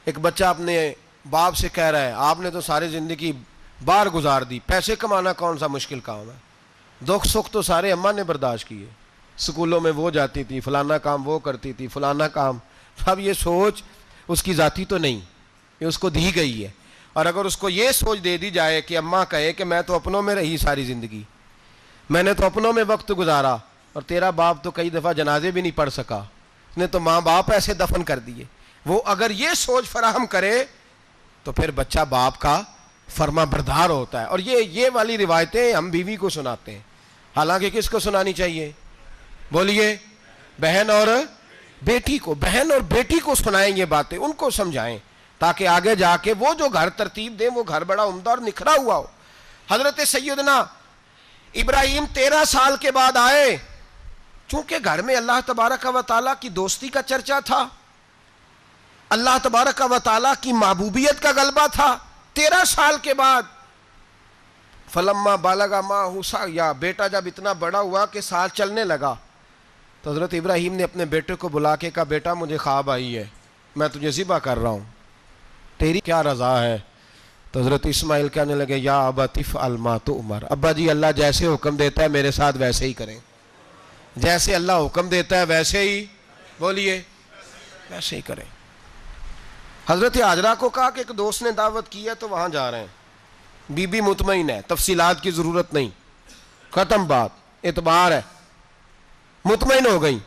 S1: ایک بچہ اپنے باپ سے کہہ رہا ہے آپ نے تو ساری زندگی باہر گزار دی، پیسے کمانا کون سا مشکل کام ہے، دکھ سکھ تو سارے اماں نے برداشت کیے، سکولوں میں وہ جاتی تھی، فلانا کام وہ کرتی تھی، فلانا کام۔ اب یہ سوچ اس کی ذاتی تو نہیں، یہ اس کو دی گئی ہے، اور اگر اس کو یہ سوچ دے دی جائے کہ اماں کہے کہ میں تو اپنوں میں رہی ساری زندگی، میں نے تو اپنوں میں وقت گزارا، اور تیرا باپ تو کئی دفعہ جنازے بھی نہیں پڑھ سکا، اس نے تو ماں باپ ایسے دفن کر دیے، وہ اگر یہ سوچ فراہم کرے تو پھر بچہ باپ کا فرما بردار ہوتا ہے۔ اور یہ والی روایتیں ہم بیوی کو سناتے ہیں، حالانکہ کس کو سنانی چاہیے؟ بولیے، بہن اور بیٹی کو، بہن اور بیٹی کو سنائیں یہ باتیں، ان کو سمجھائیں تاکہ آگے جا کے وہ جو گھر ترتیب دیں وہ گھر بڑا عمدہ اور نکھرا ہوا ہو۔ حضرت سیدنا ابراہیم 13 سال کے بعد آئے، چونکہ گھر میں اللہ تبارک و تعالیٰ کی دوستی کا چرچا تھا، اللہ تبارک و تعالیٰ کی محبوبیت کا غلبہ تھا۔ 13 سال کے بعد فلما بالغ معہ سعیا، بیٹا جب اتنا بڑا ہوا کہ سال چلنے لگا تو حضرت ابراہیم نے اپنے بیٹے کو بلا کے کہا بیٹا مجھے خواب آئی ہے، میں تجھے ذبح کر رہا ہوں، تیری کیا رضا ہے؟ تو حضرت اسماعیل کہنے لگے یا ابت افعل ما تؤمر، ابا جی اللہ جیسے حکم دیتا ہے میرے ساتھ ویسے ہی کریں، جیسے اللہ حکم دیتا ہے ویسے ہی، بولیے، ویسے ہی کریں۔ حضرت ہاجرہ کو کہا کہ ایک دوست نے دعوت کی ہے تو وہاں جا رہے ہیں، بی بی مطمئن ہے، تفصیلات کی ضرورت نہیں، ختم بات، اعتبار ہے، مطمئن ہو گئی۔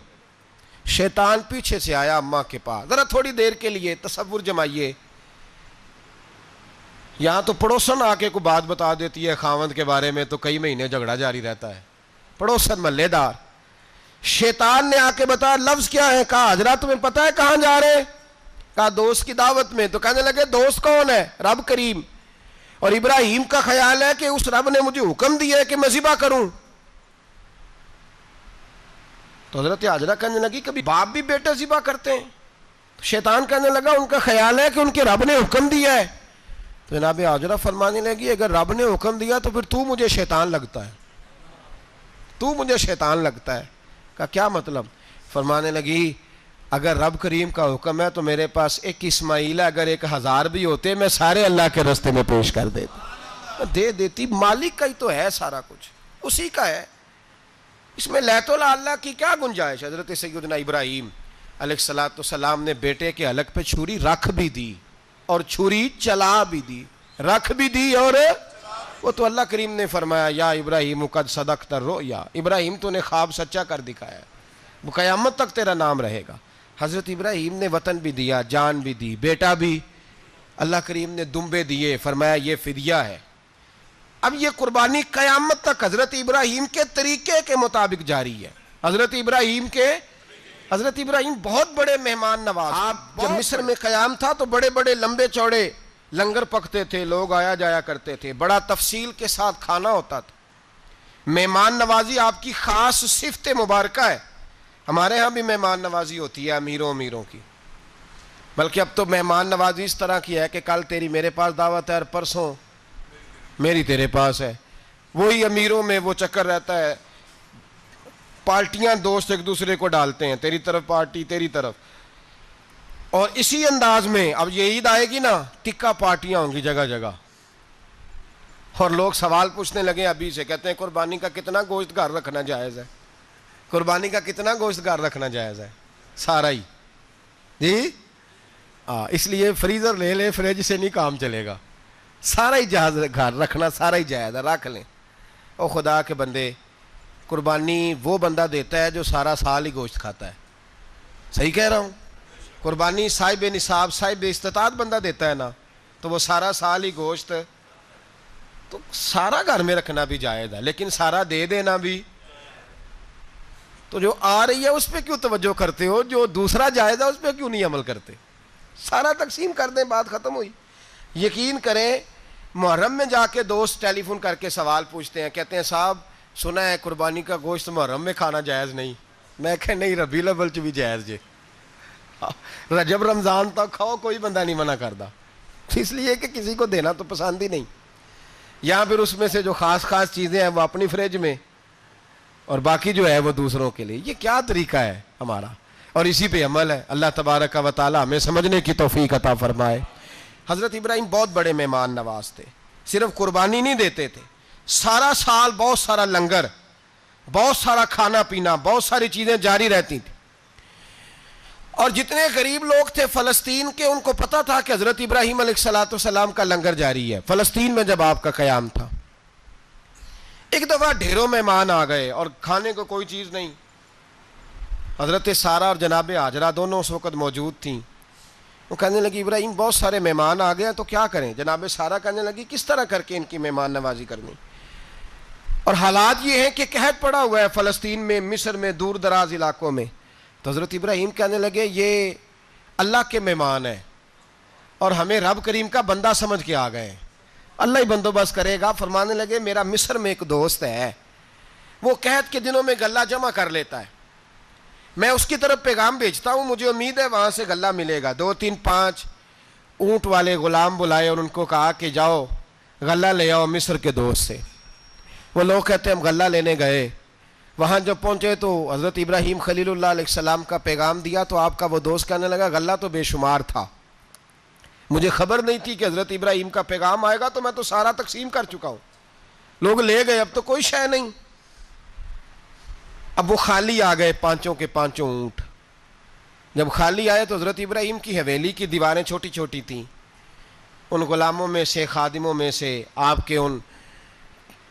S1: شیطان پیچھے سے آیا اماں کے پاس، ذرا تھوڑی دیر کے لیے تصور جمائیے، یہاں تو پڑوسن آ کے کوئی بات بتا دیتی ہے خاوند کے بارے میں تو کئی مہینے جھگڑا جاری رہتا ہے، پڑوسن محلے دار۔ شیطان نے آ کے بتایا لفظ کیا ہے؟ کہا حضرت تمہیں پتہ ہے کہاں جا رہے ہیں؟ کہا دوست کی دعوت میں۔ تو کہنے لگے دوست کون ہے؟ رب کریم، اور ابراہیم کا خیال ہے کہ اس رب نے مجھے حکم دیا ہے کہ میں ذبح کروں۔ تو حضرت ہاجرہ کہنے لگی کبھی باپ بھی بیٹے ذبح کرتے ہیں؟ شیطان کہنے لگا ان کا خیال ہے کہ ان کے رب نے حکم دیا ہے۔ تو جناب ہاجرہ فرمانے لگی اگر رب نے حکم دیا تو پھر تو مجھے شیطان لگتا ہے، تو مجھے شیطان لگتا ہے۔ کہا کیا مطلب؟ فرمانے لگی اگر رب کریم کا حکم ہے تو میرے پاس ایک اسماعیل ہے، اگر 1000 بھی ہوتے میں سارے اللہ کے راستے میں پیش کر دیتا، دے دیتی، مالک کا ہی تو ہے سارا کچھ، اسی کا ہے۔ اس میں لیت اللہ کی کیا گنجائش؟ حضرت سیدنا ابراہیم علیہ الصلوۃ والسلام نے بیٹے کے حلق پہ چھری رکھ بھی دی اور چھری چلا بھی دی، رکھ بھی دی اور وہ تو اللہ کریم نے فرمایا یا ابراہیم قد صدقت الرؤیا، ابراہیم تو نے خواب سچا کر دکھایا، وہ قیامت تک تیرا نام رہے گا۔ حضرت ابراہیم نے وطن بھی دیا، جان بھی دی، بیٹا بھی، اللہ کریم نے دمبے دیے، فرمایا یہ فدیہ ہے۔ اب یہ قربانی قیامت تک حضرت ابراہیم کے طریقے کے مطابق جاری ہے۔ حضرت ابراہیم بہت بڑے مہمان نواز، جب مصر میں قیام تھا تو بڑے بڑے لمبے چوڑے لنگر پکتے تھے، لوگ آیا جایا کرتے تھے، بڑا تفصیل کے ساتھ کھانا ہوتا تھا۔ مہمان نوازی آپ کی خاص صفت مبارکہ ہے۔ ہمارے ہاں بھی مہمان نوازی ہوتی ہے امیروں کی، بلکہ اب تو مہمان نوازی اس طرح کی ہے کہ کل تیری میرے پاس دعوت ہے اور پرسوں میری تیرے پاس ہے۔ وہی امیروں میں وہ چکر رہتا ہے، پارٹیاں دوست ایک دوسرے کو ڈالتے ہیں، تیری طرف پارٹی تیری طرف، اور اسی انداز میں اب یہ عید آئے گی نا، ٹکا پارٹیاں ہوں گی جگہ جگہ، اور لوگ سوال پوچھنے لگے ابھی سے، کہتے ہیں قربانی کا کتنا گوشت گھر رکھنا جائز ہے؟ قربانی کا کتنا گوشت گھر رکھنا جائز ہے؟ سارا ہی جی، اس لیے فریزر لے لے، فریج سے نہیں کام چلے گا، سارا ہی جہاز گھر رکھنا سارا ہی جائز ہے، رکھ لیں۔ او خدا کے بندے، قربانی وہ بندہ دیتا ہے جو سارا سال ہی گوشت کھاتا ہے، صحیح کہہ رہا ہوں؟ قربانی صاحب نصاب، صاحب استطاعت بندہ دیتا ہے نا، تو وہ سارا سال ہی گوشت، تو سارا گھر میں رکھنا بھی جائز ہے، لیکن سارا دے دینا بھی۔ تو جو آ رہی ہے اس پہ کیوں توجہ کرتے ہو؟ جو دوسرا جائز ہے اس پہ کیوں نہیں عمل کرتے؟ سارا تقسیم کر دیں، بات ختم ہوئی۔ یقین کریں، محرم میں جا کے دوست ٹیلی فون کر کے سوال پوچھتے ہیں، کہتے ہیں صاحب سنا ہے قربانی کا گوشت محرم میں کھانا جائز نہیں۔ میں کہ نہیں، ربیع الاول چ بھی جائز جے، رجب رمضان تک کھاؤ، کوئی بندہ نہیں منع کرتا، اس لیے کہ کسی کو دینا تو پسند ہی نہیں۔ یہاں پھر اس میں سے جو خاص چیزیں ہیں وہ اپنی فریج میں، اور باقی جو ہے وہ دوسروں کے لیے۔ یہ کیا طریقہ ہے ہمارا؟ اور اسی پہ عمل ہے۔ اللہ تبارک و تعالی ہمیں سمجھنے کی توفیق عطا فرمائے۔ حضرت ابراہیم بہت بڑے مہمان نواز تھے، صرف قربانی نہیں دیتے تھے، سارا سال بہت سارا لنگر، بہت سارا کھانا پینا، بہت ساری چیزیں جاری رہتی تھیں۔ اور جتنے غریب لوگ تھے فلسطین کے، ان کو پتا تھا کہ حضرت ابراہیم علیہ الصلوۃ والسلام کا لنگر جاری ہے۔ فلسطین میں جب آپ کا قیام تھا، ایک دفعہ ڈھیروں مہمان آ گئے اور کھانے کو کوئی چیز نہیں۔ حضرت سارہ اور جناب ہاجرہ دونوں اس وقت موجود تھیں۔ وہ کہنے لگی ابراہیم بہت سارے مہمان آ گئے ہیں تو کیا کریں؟ جناب سارہ کہنے لگی کس طرح کر کے ان کی مہمان نوازی کرنی؟ اور حالات یہ ہیں کہ قحط پڑا ہوا ہے فلسطین میں، مصر میں، دور دراز علاقوں میں۔ تو حضرت ابراہیم کہنے لگے یہ اللہ کے مہمان ہیں اور ہمیں رب کریم کا بندہ سمجھ کے آ گئے ہیں، اللہ ہی بندوبست کرے گا۔ فرمانے لگے میرا مصر میں ایک دوست ہے، وہ قحط کے دنوں میں غلہ جمع کر لیتا ہے، میں اس کی طرف پیغام بھیجتا ہوں، مجھے امید ہے وہاں سے غلہ ملے گا۔ 2 3 5 اونٹ والے غلام بلائے اور ان کو کہا کہ جاؤ غلہ لے آؤ مصر کے دوست سے۔ وہ لوگ کہتے ہیں ہم غلہ لینے گئے، وہاں جب پہنچے تو حضرت ابراہیم خلیل اللہ علیہ السلام کا پیغام دیا تو آپ کا وہ دوست کہنے لگا غلہ تو بے شمار تھا، مجھے خبر نہیں تھی کہ حضرت ابراہیم کا پیغام آئے گا، تو میں تو سارا تقسیم کر چکا ہوں، لوگ لے گئے، اب تو کوئی شے نہیں۔ اب وہ خالی آ گئے 5 کے 5 اونٹ۔ جب خالی آئے تو حضرت ابراہیم کی حویلی کی دیواریں چھوٹی چھوٹی تھیں، ان غلاموں میں سے، خادموں میں سے، آپ کے ان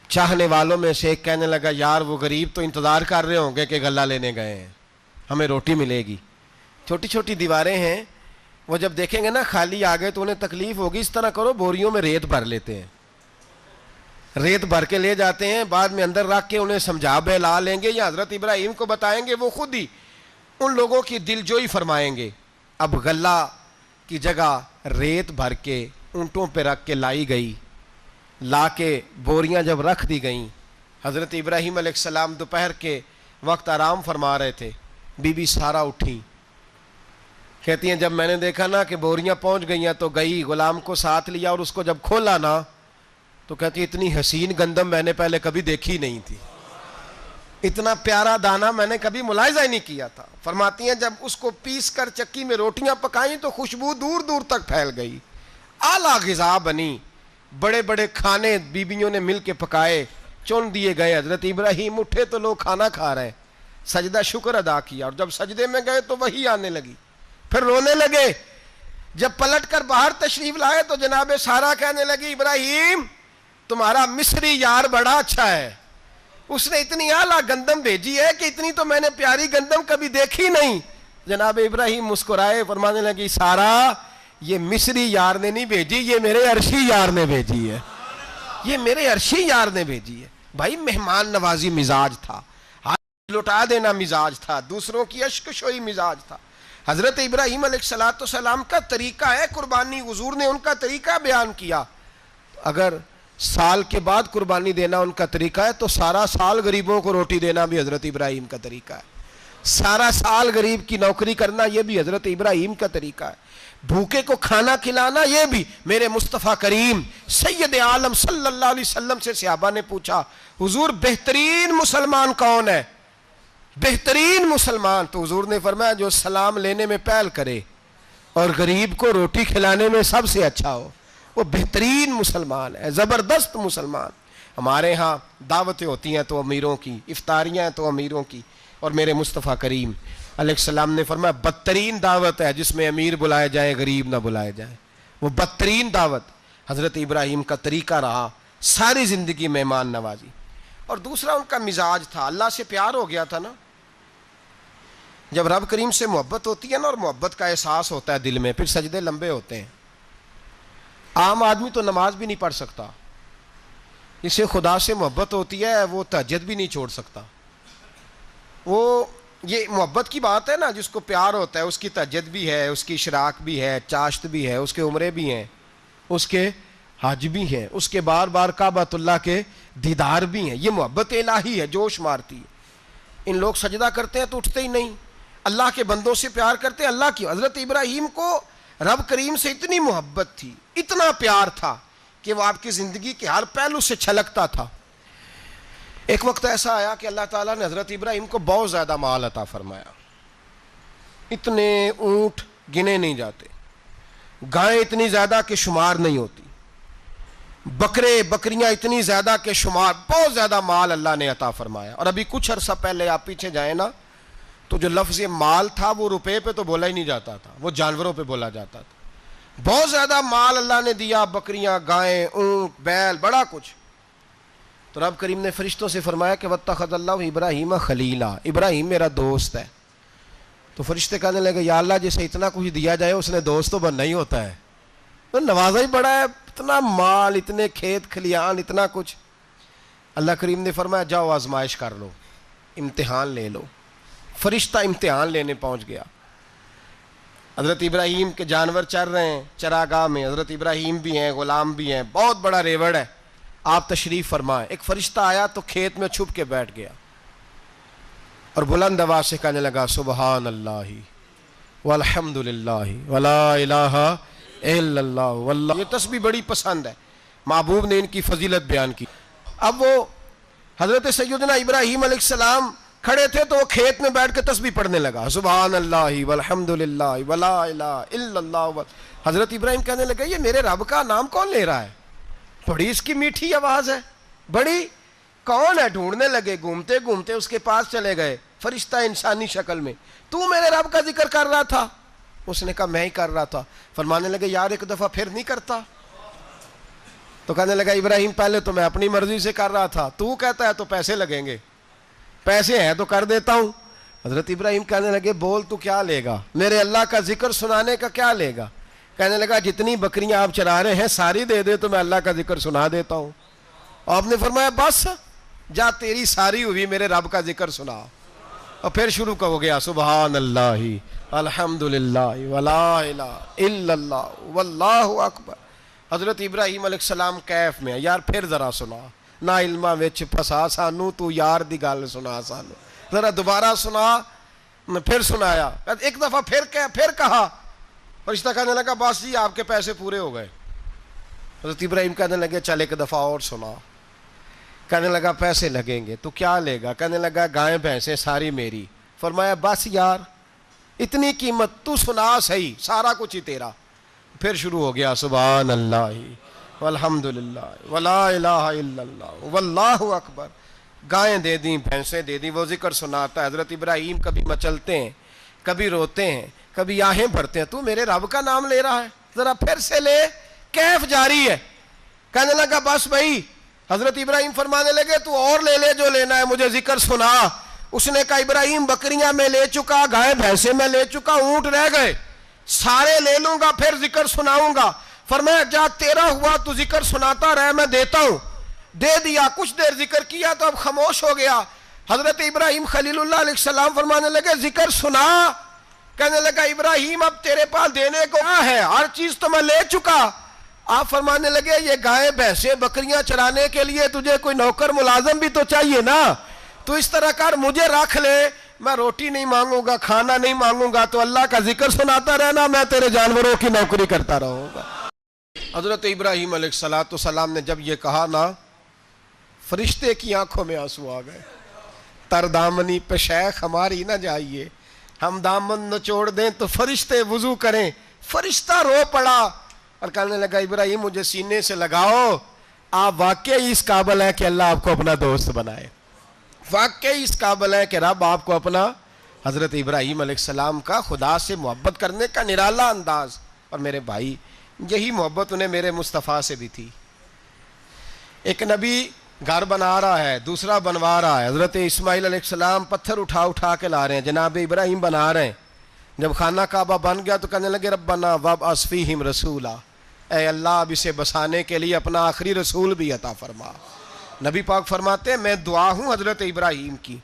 S1: چاہنے والوں میں سے ایک کہنے لگا یار وہ غریب تو انتظار کر رہے ہوں گے کہ غلہ لینے گئے ہیں، ہمیں روٹی ملے گی۔ چھوٹی چھوٹی دیواریں ہیں، وہ جب دیکھیں گے نا خالی آ گئے تو انہیں تکلیف ہوگی، اس طرح کرو بوریوں میں ریت بھر لیتے ہیں، ریت بھر کے لے جاتے ہیں، بعد میں اندر رکھ کے انہیں سمجھا بہلا لیں گے یا حضرت ابراہیم کو بتائیں گے، وہ خود ہی ان لوگوں کی دل جوئی فرمائیں گے۔ اب غلہ کی جگہ ریت بھر کے اونٹوں پہ رکھ کے لائی گئی، لا کے بوریاں جب رکھ دی گئیں، حضرت ابراہیم علیہ السلام دوپہر کے وقت آرام فرما رہے تھے، بی بی سارہ اٹھی، کہتی ہیں جب میں نے دیکھا نا کہ بوریاں پہنچ گئی ہیں تو گئی، غلام کو ساتھ لیا اور اس کو جب کھولا نا تو کہتی اتنی حسین گندم میں نے پہلے کبھی دیکھی نہیں تھی، اتنا پیارا دانہ میں نے کبھی ملاحظہ ہی نہیں کیا تھا۔ فرماتی ہیں جب اس کو پیس کر چکی میں روٹیاں پکائیں تو خوشبو دور دور تک پھیل گئی، اعلیٰ غذا بنی، بڑے بڑے کھانے بیویوں نے مل کے پکائے، چن دیے گئے. حضرت ابراہیم اٹھے تو لوگ کھانا کھا رہے, سجدہ شکر ادا کیا, اور جب سجدے میں گئے تو وحی آنے لگی, پھر رونے لگے. جب پلٹ کر باہر تشریف لائے تو جناب سارا کہنے لگی ابراہیم تمہارا مصری یار بڑا اچھا ہے, اس نے اتنی اعلیٰ گندم بھیجی ہے کہ اتنی تو میں نے پیاری گندم کبھی دیکھی نہیں. جناب ابراہیم مسکرائے, فرمانے لگی سارا یہ مصری یار نے نہیں بھیجی, یہ میرے عرشی یار نے بھیجی ہے, یہ میرے عرشی یار نے بھیجی ہے. بھائی مہمان نوازی مزاج تھا, ہاتھ لٹا دینا مزاج تھا, دوسروں کی اشک شوئی مزاج تھا. حضرت ابراہیم علیہ السلام کا طریقہ ہے قربانی, حضور نے ان کا طریقہ بیان کیا. اگر سال کے بعد قربانی دینا ان کا طریقہ ہے تو سارا سال غریبوں کو روٹی دینا بھی حضرت ابراہیم کا طریقہ ہے. سارا سال غریب کی نوکری کرنا یہ بھی حضرت ابراہیم کا طریقہ ہے. بھوکے کو کھانا کھلانا یہ بھی. میرے مصطفیٰ کریم سید عالم صلی اللہ علیہ وسلم سے صحابہ نے پوچھا حضور بہترین مسلمان کون ہے؟ بہترین مسلمان, تو حضور نے فرمایا جو سلام لینے میں پہل کرے اور غریب کو روٹی کھلانے میں سب سے اچھا ہو, وہ بہترین مسلمان ہے, زبردست مسلمان. ہمارے ہاں دعوتیں ہوتی ہیں تو امیروں کی, افطاریاں ہیں تو امیروں کی, اور میرے مصطفیٰ کریم علیہ السلام نے فرمایا بدترین دعوت ہے جس میں امیر بلائے جائے غریب نہ بلائے جائے, وہ بدترین دعوت. حضرت ابراہیم کا طریقہ رہا ساری زندگی مہمان نوازی. اور دوسرا ان کا مزاج تھا, اللہ سے پیار ہو گیا تھا نا. جب رب کریم سے محبت ہوتی ہے نا, اور محبت کا احساس ہوتا ہے دل میں, پھر سجدے لمبے ہوتے ہیں. عام آدمی تو نماز بھی نہیں پڑھ سکتا, اسے خدا سے محبت ہوتی ہے وہ تہجد بھی نہیں چھوڑ سکتا. وہ یہ محبت کی بات ہے نا, جس کو پیار ہوتا ہے اس کی تہجد بھی ہے, اس کی اشراق بھی ہے, چاشت بھی ہے, اس کے عمرے بھی ہیں, اس کے حج بھی ہیں, اس کے بار بار کعبۃ اللہ کے دیدار بھی ہیں. یہ محبت الہی ہے, جوش مارتی ہے. ان لوگ سجدہ کرتے ہیں تو اٹھتے ہی نہیں. اللہ کے بندوں سے پیار کرتے ہیں اللہ کی. حضرت ابراہیم کو رب کریم سے اتنی محبت تھی, اتنا پیار تھا کہ وہ آپ کی زندگی کے ہر پہلو سے چھلکتا تھا. ایک وقت ایسا آیا کہ اللہ تعالیٰ نے حضرت ابراہیم کو بہت زیادہ مال عطا فرمایا. اتنے اونٹ گنے نہیں جاتے, گائیں اتنی زیادہ کہ شمار نہیں ہوتی, بکرے بکریاں اتنی زیادہ کہ شمار, بہت زیادہ مال اللہ نے عطا فرمایا. اور ابھی کچھ عرصہ پہلے آپ پیچھے جائیں نا تو جو لفظ مال تھا وہ روپے پہ تو بولا ہی نہیں جاتا تھا, وہ جانوروں پہ بولا جاتا تھا. بہت زیادہ مال اللہ نے دیا, بکریاں, گائیں, اونٹ, بیل, بڑا کچھ. تو رب کریم نے فرشتوں سے فرمایا کہ وَاتَّخَذَ اللَّهُ ابراہیم خلیلا, ابراہیم میرا دوست ہے. تو فرشتے کہنے لگے یا اللہ جسے اتنا کچھ دیا جائے اس نے دوست تو بننا ہی ہوتا ہے, تو نوازا ہی بڑا ہے, اتنا مال, اتنے کھیت کھلیان, اتنا کچھ. اللہ کریم نے فرمایا جاؤ آزمائش کر لو, امتحان لے لو. فرشتہ امتحان لینے پہنچ گیا. حضرت ابراہیم کے جانور چر رہے ہیں چراگاہ میں, حضرت ابراہیم بھی ہیں, غلام بھی ہیں, بہت بڑا ریوڑ ہے. آپ تشریف فرمائیں. ایک فرشتہ آیا تو کھیت میں چھپ کے بیٹھ گیا اور بلند آواز سے کہنے لگا سبحان اللہ والحمد للہ ولا الہ الا اللہ واللہ. یہ تسبیح بڑی پسند ہے, محبوب نے ان کی فضیلت بیان کی. اب وہ حضرت سیدنا ابراہیم علیہ السلام کھڑے تھے تو وہ کھیت میں بیٹھ کے تسبیح پڑھنے لگا سبحان اللہ والحمد للہ ولا الہ الا اللہ. حضرت ابراہیم کہنے لگے یہ میرے رب کا نام کون لے رہا ہے, بڑی اس کی میٹھی آواز ہے, بڑی کون ہے. ڈھونڈنے لگے, گھومتے گھومتے اس کے پاس چلے گئے, فرشتہ انسانی شکل میں. تو میرے رب کا ذکر کر رہا تھا؟ اس نے کہا میں ہی کر رہا تھا. فرمانے لگے یار ایک دفعہ پھر نہیں کرتا؟ تو کہنے لگا ابراہیم پہلے تو میں اپنی مرضی سے کر رہا تھا, تو کہتا ہے تو پیسے لگیں گے, پیسے ہیں تو کر دیتا ہوں. حضرت ابراہیم کہنے لگے بول تو کیا لے گا, میرے اللہ کا ذکر سنانے کا کیا لے گا؟ کہنے لگا جتنی بکریاں آپ چرا رہے ہیں ساری دے دے تو میں اللہ کا ذکر سنا دیتا ہوں. آپ نے فرمایا بس جا تیری ساری ہوئی, میرے رب کا ذکر سنا. اور پھر شروع ہو گیا سبحان اللہ الحمدللہ ولا الہ الا اللہ واللہ اکبر. حضرت ابراہیم علیہ السلام کیف میں, یار پھر ذرا سنا, نا علمہ وچ پھسا سانو, تو یار دی گل سنا سانو, ذرا دوبارہ سنا. پھر سنایا, ایک دفعہ پھر کہا. فرشتہ کہنے لگا بس جی آپ کے پیسے پورے ہو گئے. حضرت ابراہیم کہنے لگے چل ایک دفعہ اور سنا. کہنے لگا پیسے لگیں گے. تو کیا لے گا؟ کہنے لگا گائیں بھینسیں ساری میری. فرمایا بس یار اتنی قیمت, تو سنا صحیح, سارا کچھ ہی تیرا. پھر شروع ہو گیا سبحان اللہ والحمدللہ ولا الہ الا اللہ واللہ اکبر. گائیں دے دیں، بھینسیں دے دیں، وہ ذکر سناتا ہے. حضرت ابراہیم کبھی مچلتے ہیں، کبھی روتے ہیں، کبھی آہیں بھرتے ہیں. تو میرے رب کا نام لے رہا ہے، ذرا پھر سے لے. کیف جاری ہے. کہنے لگا بس بھائی. حضرت ابراہیم فرمانے لگے تو اور لے لے جو لینا ہے، مجھے ذکر سنا. اس نے کہا ابراہیم بکریاں میں لے چکا، گائے بھینسیں میں لے چکا، اونٹ رہ گئے، سارے لے لوں گا پھر ذکر سناؤں گا. فرمایا جا تیرا ہوا تو ذکر سناتا رہ، میں دیتا ہوں. دے دیا. کچھ دیر ذکر کیا تو اب خاموش ہو گیا. حضرت ابراہیم خلیل اللہ علیہ السلام فرمانے لگے ذکر سنا. کہنے لگا ابراہیم اب تیرے پاس دینے کو کیا ہے، ہر چیز تو میں لے چکا. آپ فرمانے لگے یہ گائے بھینسیں بکریاں چرانے کے لیے تجھے کوئی نوکر ملازم بھی تو چاہیے نا. تو اس طرح کر، مجھے رکھ لے، میں روٹی نہیں مانگوں گا، کھانا نہیں مانگوں گا، تو اللہ کا ذکر سناتا رہنا، میں تیرے جانوروں کی نوکری کرتا رہوں گا. حضرت ابراہیم علیہ السلام نے جب یہ کہا نا، فرشتے کی آنکھوں میں آنسو آ گئے. تر دامنی پہ شیخ ہماری نہ جائیے، ہم دامن نچوڑ دیں تو فرشتے وضو کریں. فرشتہ رو پڑا اور کہنے لگا ابراہیم مجھے سینے سے لگاؤ، آپ واقعی اس قابل ہیں کہ اللہ آپ کو اپنا دوست بنائے، واقعی اس قابل ہیں کہ رب آپ کو اپنا. حضرت ابراہیم علیہ السلام کا خدا سے محبت کرنے کا نرالا انداز. اور میرے بھائی یہی محبت انہیں میرے مصطفیٰ سے بھی تھی. ایک نبی گھر بنا رہا ہے، دوسرا بنوا رہا ہے. حضرت اسماعیل علیہ السلام پتھر اٹھا کے لا رہے ہیں، جناب ابراہیم بنا رہے ہیں. جب خانہ کعبہ بن گیا تو کہنے لگے ربنا وابعث فیہم رسولا، اے اللہ اب اسے بسانے کے لیے اپنا آخری رسول بھی عطا فرما. نبی پاک فرماتے ہیں میں دعا ہوں حضرت ابراہیم کی.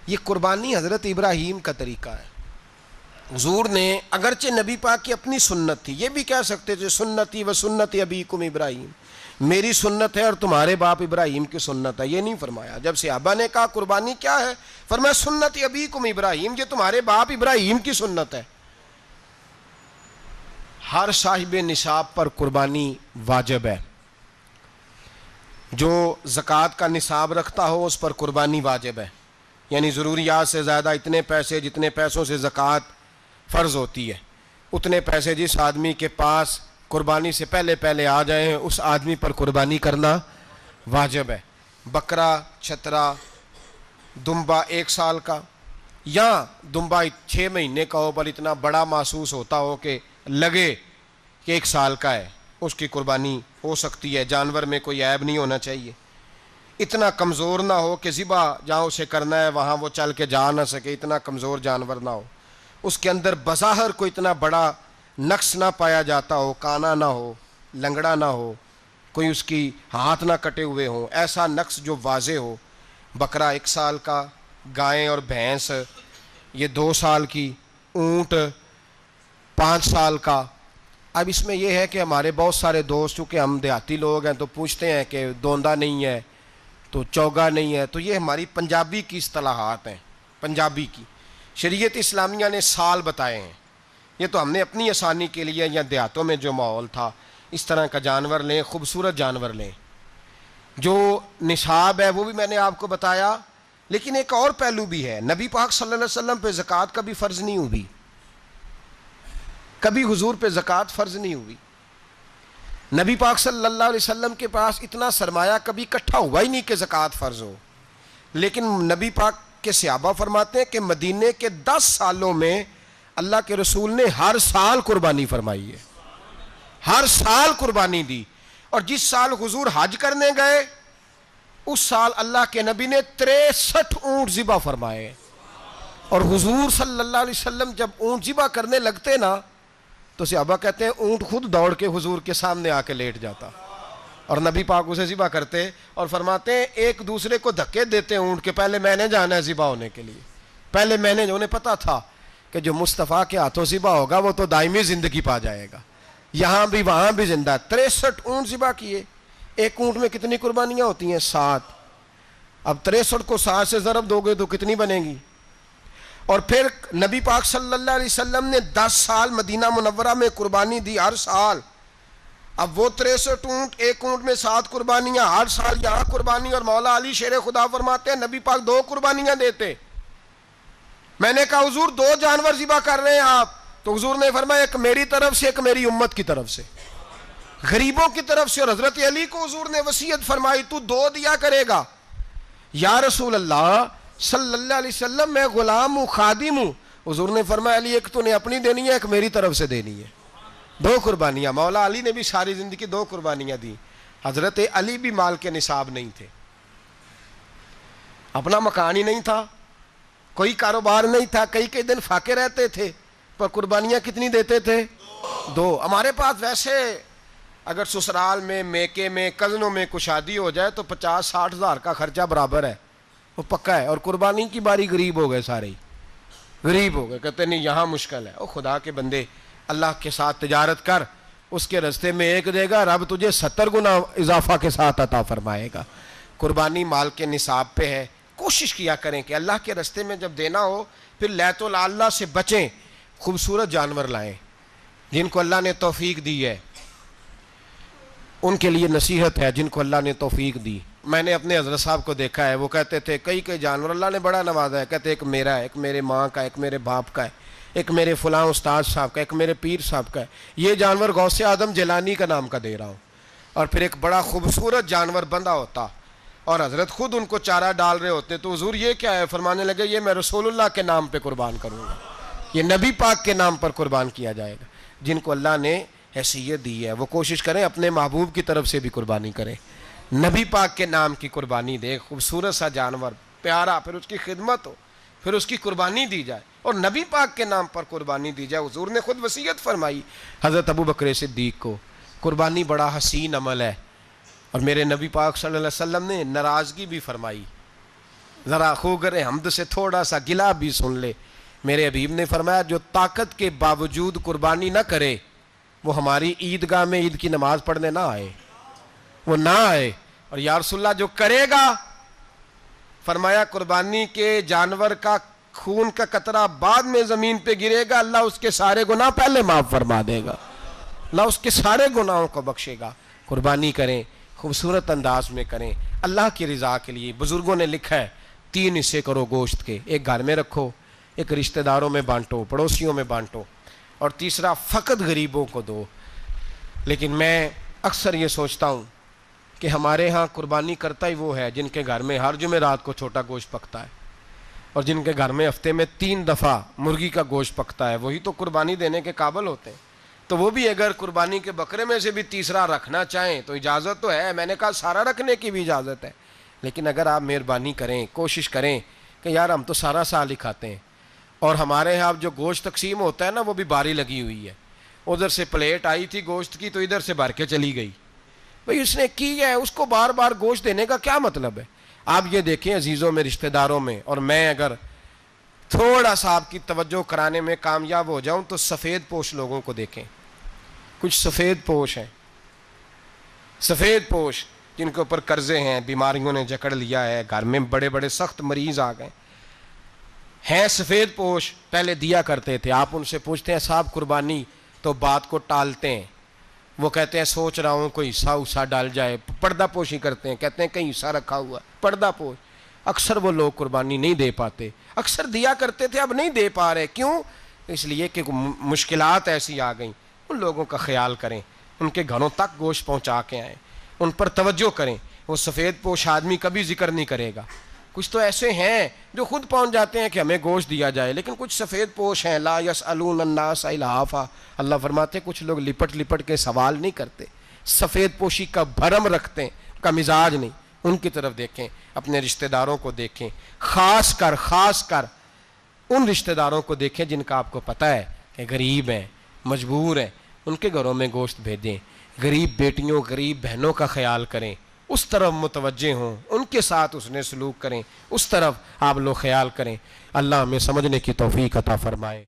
S1: یہ قربانی حضرت ابراہیم کا طریقہ ہے. حضور نے اگرچہ نبی پاک کی اپنی سنت تھی، یہ بھی کہہ سکتے تھے سنتی و سنت ابیکم ابراہیم، میری سنت ہے اور تمہارے باپ ابراہیم کی سنت ہے. یہ نہیں فرمایا. جب صحابہ نے کہا قربانی کیا ہے، فرمایا سنت ابیکم ابراہیم، یہ تمہارے باپ ابراہیم کی سنت ہے. ہر صاحب نصاب پر قربانی واجب ہے. جو زکوٰۃ کا نصاب رکھتا ہو اس پر قربانی واجب ہے. یعنی ضروریات سے زیادہ اتنے پیسے، جتنے پیسوں سے زکوٰۃ فرض ہوتی ہے، اتنے پیسے جس آدمی کے پاس قربانی سے پہلے آ جائیں اس آدمی پر قربانی کرنا واجب ہے. بکرا، چھترا، دمبا 1 سال کا یا دمبا 6 مہینے کا ہو پر اتنا بڑا محسوس ہوتا ہو کہ لگے کہ 1 سال کا ہے، اس کی قربانی ہو سکتی ہے. جانور میں کوئی عیب نہیں ہونا چاہیے. اتنا کمزور نہ ہو کہ ذبح جہاں اسے کرنا ہے وہاں وہ چل کے جا نہ سکے، اتنا کمزور جانور نہ ہو. اس کے اندر بظاہر کوئی اتنا بڑا نقص نہ پایا جاتا ہو، کانا نہ ہو، لنگڑا نہ ہو، کوئی اس کی ہاتھ نہ کٹے ہوئے ہوں، ایسا نقص جو واضح ہو. بکرا 1 سال کا، گائیں اور بھینس یہ 2 سال کی، اونٹ 5 سال کا. اب اس میں یہ ہے کہ ہمارے بہت سارے دوست چونکہ ہم دیہاتی لوگ ہیں تو پوچھتے ہیں کہ دوندا نہیں ہے تو چوگا نہیں ہے. تو یہ ہماری پنجابی کی اصطلاحات ہیں. پنجابی کی شریعت اسلامیہ نے سال بتائے ہیں. یہ تو ہم نے اپنی آسانی کے لیے یا دیہاتوں میں جو ماحول تھا اس طرح کا جانور لیں، خوبصورت جانور لیں. جو نصاب ہے وہ بھی میں نے آپ کو بتایا. لیکن ایک اور پہلو بھی ہے. نبی پاک صلی اللہ علیہ وسلم پہ زکوٰۃ کبھی فرض نہیں ہوئی، کبھی حضور پہ زکوٰۃ فرض نہیں ہوئی. نبی پاک صلی اللہ علیہ وسلم کے پاس اتنا سرمایہ کبھی اکٹھا ہوا ہی نہیں کہ زکوٰۃ فرض ہو. لیکن نبی پاک کے صحابہ فرماتے ہیں کہ مدینے کے 10 سالوں میں اللہ کے رسول نے ہر سال قربانی فرمائی ہے، ہر سال قربانی دی. اور جس سال حضور حج کرنے گئے اس سال اللہ کے نبی نے 63 اونٹ ذبح فرمائے. اور حضور صلی اللہ علیہ وسلم جب اونٹ ذبح کرنے لگتے نا تو صحابہ کہتے ہیں اونٹ خود دوڑ کے حضور کے سامنے آ کے لیٹ جاتا اور نبی پاک اسے ذبح کرتے اور فرماتے ہیں ایک دوسرے کو دھکے دیتے اونٹ کے، پہلے میں نے جانا ہے ذبح ہونے کے لیے، پہلے میں نے. انہیں پتا تھا کہ جو مصطفیٰ کے ہاتھوں ذبح ہوگا وہ تو دائمی زندگی پا جائے گا، یہاں بھی وہاں بھی زندہ. 63 اونٹ ذبح کیے. ایک اونٹ میں کتنی قربانیاں ہوتی ہیں؟ 7. اب 63 کو 7 سے ضرب دو گے تو کتنی بنے گی؟ اور پھر نبی پاک صلی اللہ علیہ وسلم نے 10 سال مدینہ منورہ میں قربانی دی ہر سال. اب وہ 63 اونٹ، ایک اونٹ میں 7 قربانیاں، ہر سال یہاں قربانی. اور مولا علی شیر خدا فرماتے ہیں نبی پاک 2 قربانیاں دیتے. میں نے کہا حضور 2 جانور ذبح کر رہے ہیں آپ، تو حضور نے فرمایا ایک میری طرف سے ایک میری امت کی طرف سے. غریبوں کی طرف سے. اور حضرت علی کو حضور نے وصیت فرمائی تو 2 دیا کرے گا. یا رسول اللہ صلی اللہ علیہ وسلم میں غلام ہوں، خادم ہوں. حضور نے فرمایا علی ایک تو نے اپنی دینی ہے، ایک میری طرف سے دینی ہے. 2 قربانیاں. مولا علی نے بھی ساری زندگی 2 قربانیاں دی. حضرت علی بھی مال کے نصاب نہیں تھے، اپنا مکان ہی نہیں تھا، کوئی کاروبار نہیں تھا، کئی دن فاقے رہتے تھے، پر قربانیاں کتنی دیتے تھے؟ 2. ہمارے پاس ویسے اگر سسرال میں، میکے میں، کزنوں میں کچھ شادی ہو جائے تو 50-60 ہزار کا خرچہ برابر ہے، وہ پکا ہے. اور قربانی کی باری غریب ہو گئے، سارے ہی غریب ہو گئے. کہتے نہیں یہاں مشکل ہے. او خدا کے بندے، اللہ کے ساتھ تجارت کر، اس کے رستے میں 1 دے گا، رب تجھے 70 گنا اضافہ کے ساتھ عطا فرمائے گا. قربانی مال کے نصاب پہ ہے. کوشش کیا کریں کہ اللہ کے رستے میں جب دینا ہو پھر لیت اللہ سے بچیں. خوبصورت جانور لائیں جن کو اللہ نے توفیق دی ہے، ان کے لیے نصیحت ہے جن کو اللہ نے توفیق دی. میں نے اپنے حضرت صاحب کو دیکھا ہے، وہ کہتے تھے کئی جانور اللہ نے بڑا نوازا ہے. کہتے ایک میرا ہے، ایک میرے ماں کا، ایک میرے باپ کا ہے، ایک میرے فلاں استاد صاحب کا، ایک میرے پیر صاحب کا ہے. یہ جانور غوث اعظم جیلانی کا نام کا دے رہا ہوں. اور پھر ایک بڑا خوبصورت جانور بندھا ہوتا اور حضرت خود ان کو چارہ ڈال رہے ہوتے تو حضور یہ کیا ہے؟ فرمانے لگے یہ میں رسول اللہ کے نام پہ قربان کروں گا، یہ نبی پاک کے نام پر قربان کیا جائے گا. جن کو اللہ نے حیثیت دی ہے وہ کوشش کریں اپنے محبوب کی طرف سے بھی قربانی کریں، نبی پاک کے نام کی قربانی دے. خوبصورت سا جانور پیارا، پھر اس کی خدمت ہو، پھر اس کی قربانی دی جائے اور نبی پاک کے نام پر قربانی دی جائے. حضور نے خود وصیت فرمائی حضرت ابو بکر صدیق کو، قربانی بڑا حسین عمل ہے. اور میرے نبی پاک صلی اللہ علیہ وسلم نے ناراضگی بھی فرمائی. ذرا خوگر حمد سے تھوڑا سا گلا بھی سن لے. میرے حبیب نے فرمایا جو طاقت کے باوجود قربانی نہ کرے وہ ہماری عیدگاہ میں عید کی نماز پڑھنے نہ آئے، وہ نہ آئے. اور یا رسول اللہ جو کرے گا، فرمایا قربانی کے جانور کا خون کا قطرہ بعد میں زمین پہ گرے گا، اللہ اس کے سارے گناہ پہلے معاف فرما دے گا، اللہ اس کے سارے گناہوں کو بخشے گا. قربانی کریں، خوبصورت انداز میں کریں، اللہ کی رضا کے لیے. بزرگوں نے لکھا ہے 3 حصے کرو گوشت کے، ایک گھر میں رکھو، ایک رشتہ داروں میں بانٹو، پڑوسیوں میں بانٹو، اور تیسرا فقط غریبوں کو دو. لیکن میں اکثر یہ سوچتا ہوں کہ ہمارے ہاں قربانی کرتا ہی وہ ہے جن کے گھر میں ہر جمعرات کو چھوٹا گوشت پکتا ہے، اور جن کے گھر میں ہفتے میں 3 دفعہ مرغی کا گوشت پکتا ہے، وہی تو قربانی دینے کے قابل ہوتے ہیں. تو وہ بھی اگر قربانی کے بکرے میں سے بھی تیسرا رکھنا چاہیں تو اجازت تو ہے. میں نے کہا سارا رکھنے کی بھی اجازت ہے، لیکن اگر آپ مہربانی کریں، کوشش کریں کہ یار ہم تو سارا سال ہی کھاتے ہیں، اور ہمارے یہاں جو گوشت تقسیم ہوتا ہے نا وہ بھی باری لگی ہوئی ہے. ادھر سے پلیٹ آئی تھی گوشت کی تو ادھر سے بھر کے چلی گئی. بھئی اس نے کی ہے، اس کو بار بار گوشت دینے کا کیا مطلب ہے؟ آپ یہ دیکھیں عزیزوں میں، رشتہ داروں میں، اور میں اگر تھوڑا سا آپ کی توجہ کرانے میں کامیاب ہو جاؤں تو سفید پوش لوگوں کو دیکھیں. کچھ سفید پوش ہیں، سفید پوش جن کے اوپر قرضے ہیں، بیماریوں نے جکڑ لیا ہے، گھر میں بڑے بڑے سخت مریض آ گئے ہیں. سفید پوش پہلے دیا کرتے تھے. آپ ان سے پوچھتے ہیں صاحب قربانی، تو بات کو ٹالتے ہیں. وہ کہتے ہیں سوچ رہا ہوں کوئی حصہ ڈال جائے. پردہ پوشی کرتے ہیں، کہتے ہیں کہیں حصہ رکھا ہوا، پردہ پوش. اکثر وہ لوگ قربانی نہیں دے پاتے. اکثر دیا کرتے تھے، اب نہیں دے پا رہے. کیوں؟ اس لیے کہ مشکلات ایسی آ گئیں. ان لوگوں کا خیال کریں، ان کے گھروں تک گوشت پہنچا کے آئیں، ان پر توجہ کریں. وہ سفید پوش آدمی کبھی ذکر نہیں کرے گا. کچھ تو ایسے ہیں جو خود پہنچ جاتے ہیں کہ ہمیں گوشت دیا جائے، لیکن کچھ سفید پوش ہیں لا یسألون الناس الحافا. اللہ فرماتے ہیں کچھ لوگ لپٹ لپٹ کے سوال نہیں کرتے، سفید پوشی کا بھرم رکھتے ہیں، کا مزاج نہیں. ان کی طرف دیکھیں، اپنے رشتہ داروں کو دیکھیں، خاص کر ان رشتہ داروں کو دیکھیں جن کا آپ کو پتہ ہے کہ غریب ہیں، مجبور ہیں. ان کے گھروں میں گوشت بھیجیں. غریب بیٹیوں، غریب بہنوں کا خیال کریں، اس طرف متوجہ ہوں، ان کے ساتھ اس نے سلوک کریں، اس طرف آپ لوگ خیال کریں. اللہ ہمیں سمجھنے کی توفیق عطا فرمائے.